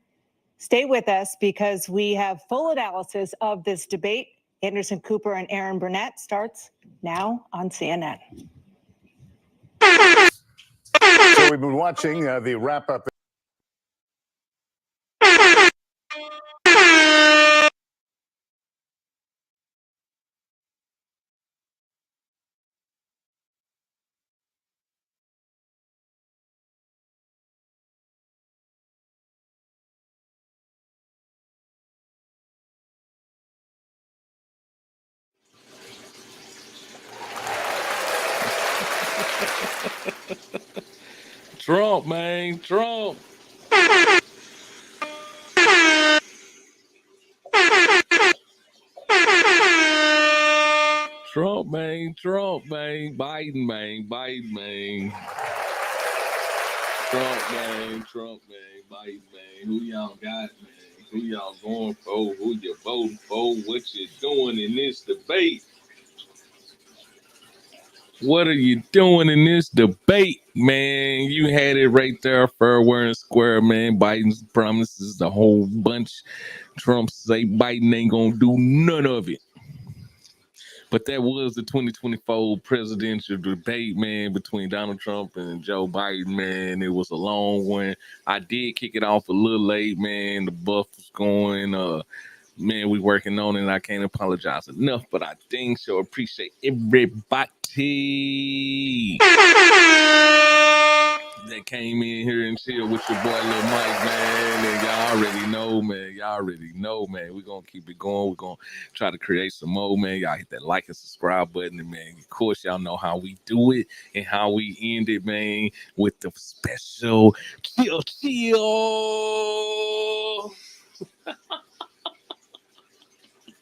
Speaker 1: Stay with us because we have full analysis of this debate. Anderson Cooper and Aaron Burnett starts now on CNN.
Speaker 6: So we've been watching the wrap-up.
Speaker 5: Trump, man, Trump. Trump, man, Biden, man, Trump, man, Biden, man. Who y'all got, man? Who y'all going for? Who you voting for? What you doing in this debate? What are you doing in this debate, man? You had it right there, fair and square, man. Biden's promises the whole bunch. Trump say Biden ain't gonna do none of it. But that was the 2024 presidential debate, man, between Donald Trump and Joe Biden, man. It was a long one. I did kick it off a little late, man. The buff was going. Man, we working on it. I can't apologize enough, but I think so. Appreciate everybody that came in here and chill with your boy Lil Mike, man. And y'all already know, man. We're going to keep it going. We're going to try to create some more, man. Y'all hit that like and subscribe button. And, man, of course, y'all know how we do it and how we end it, man, with the special chill.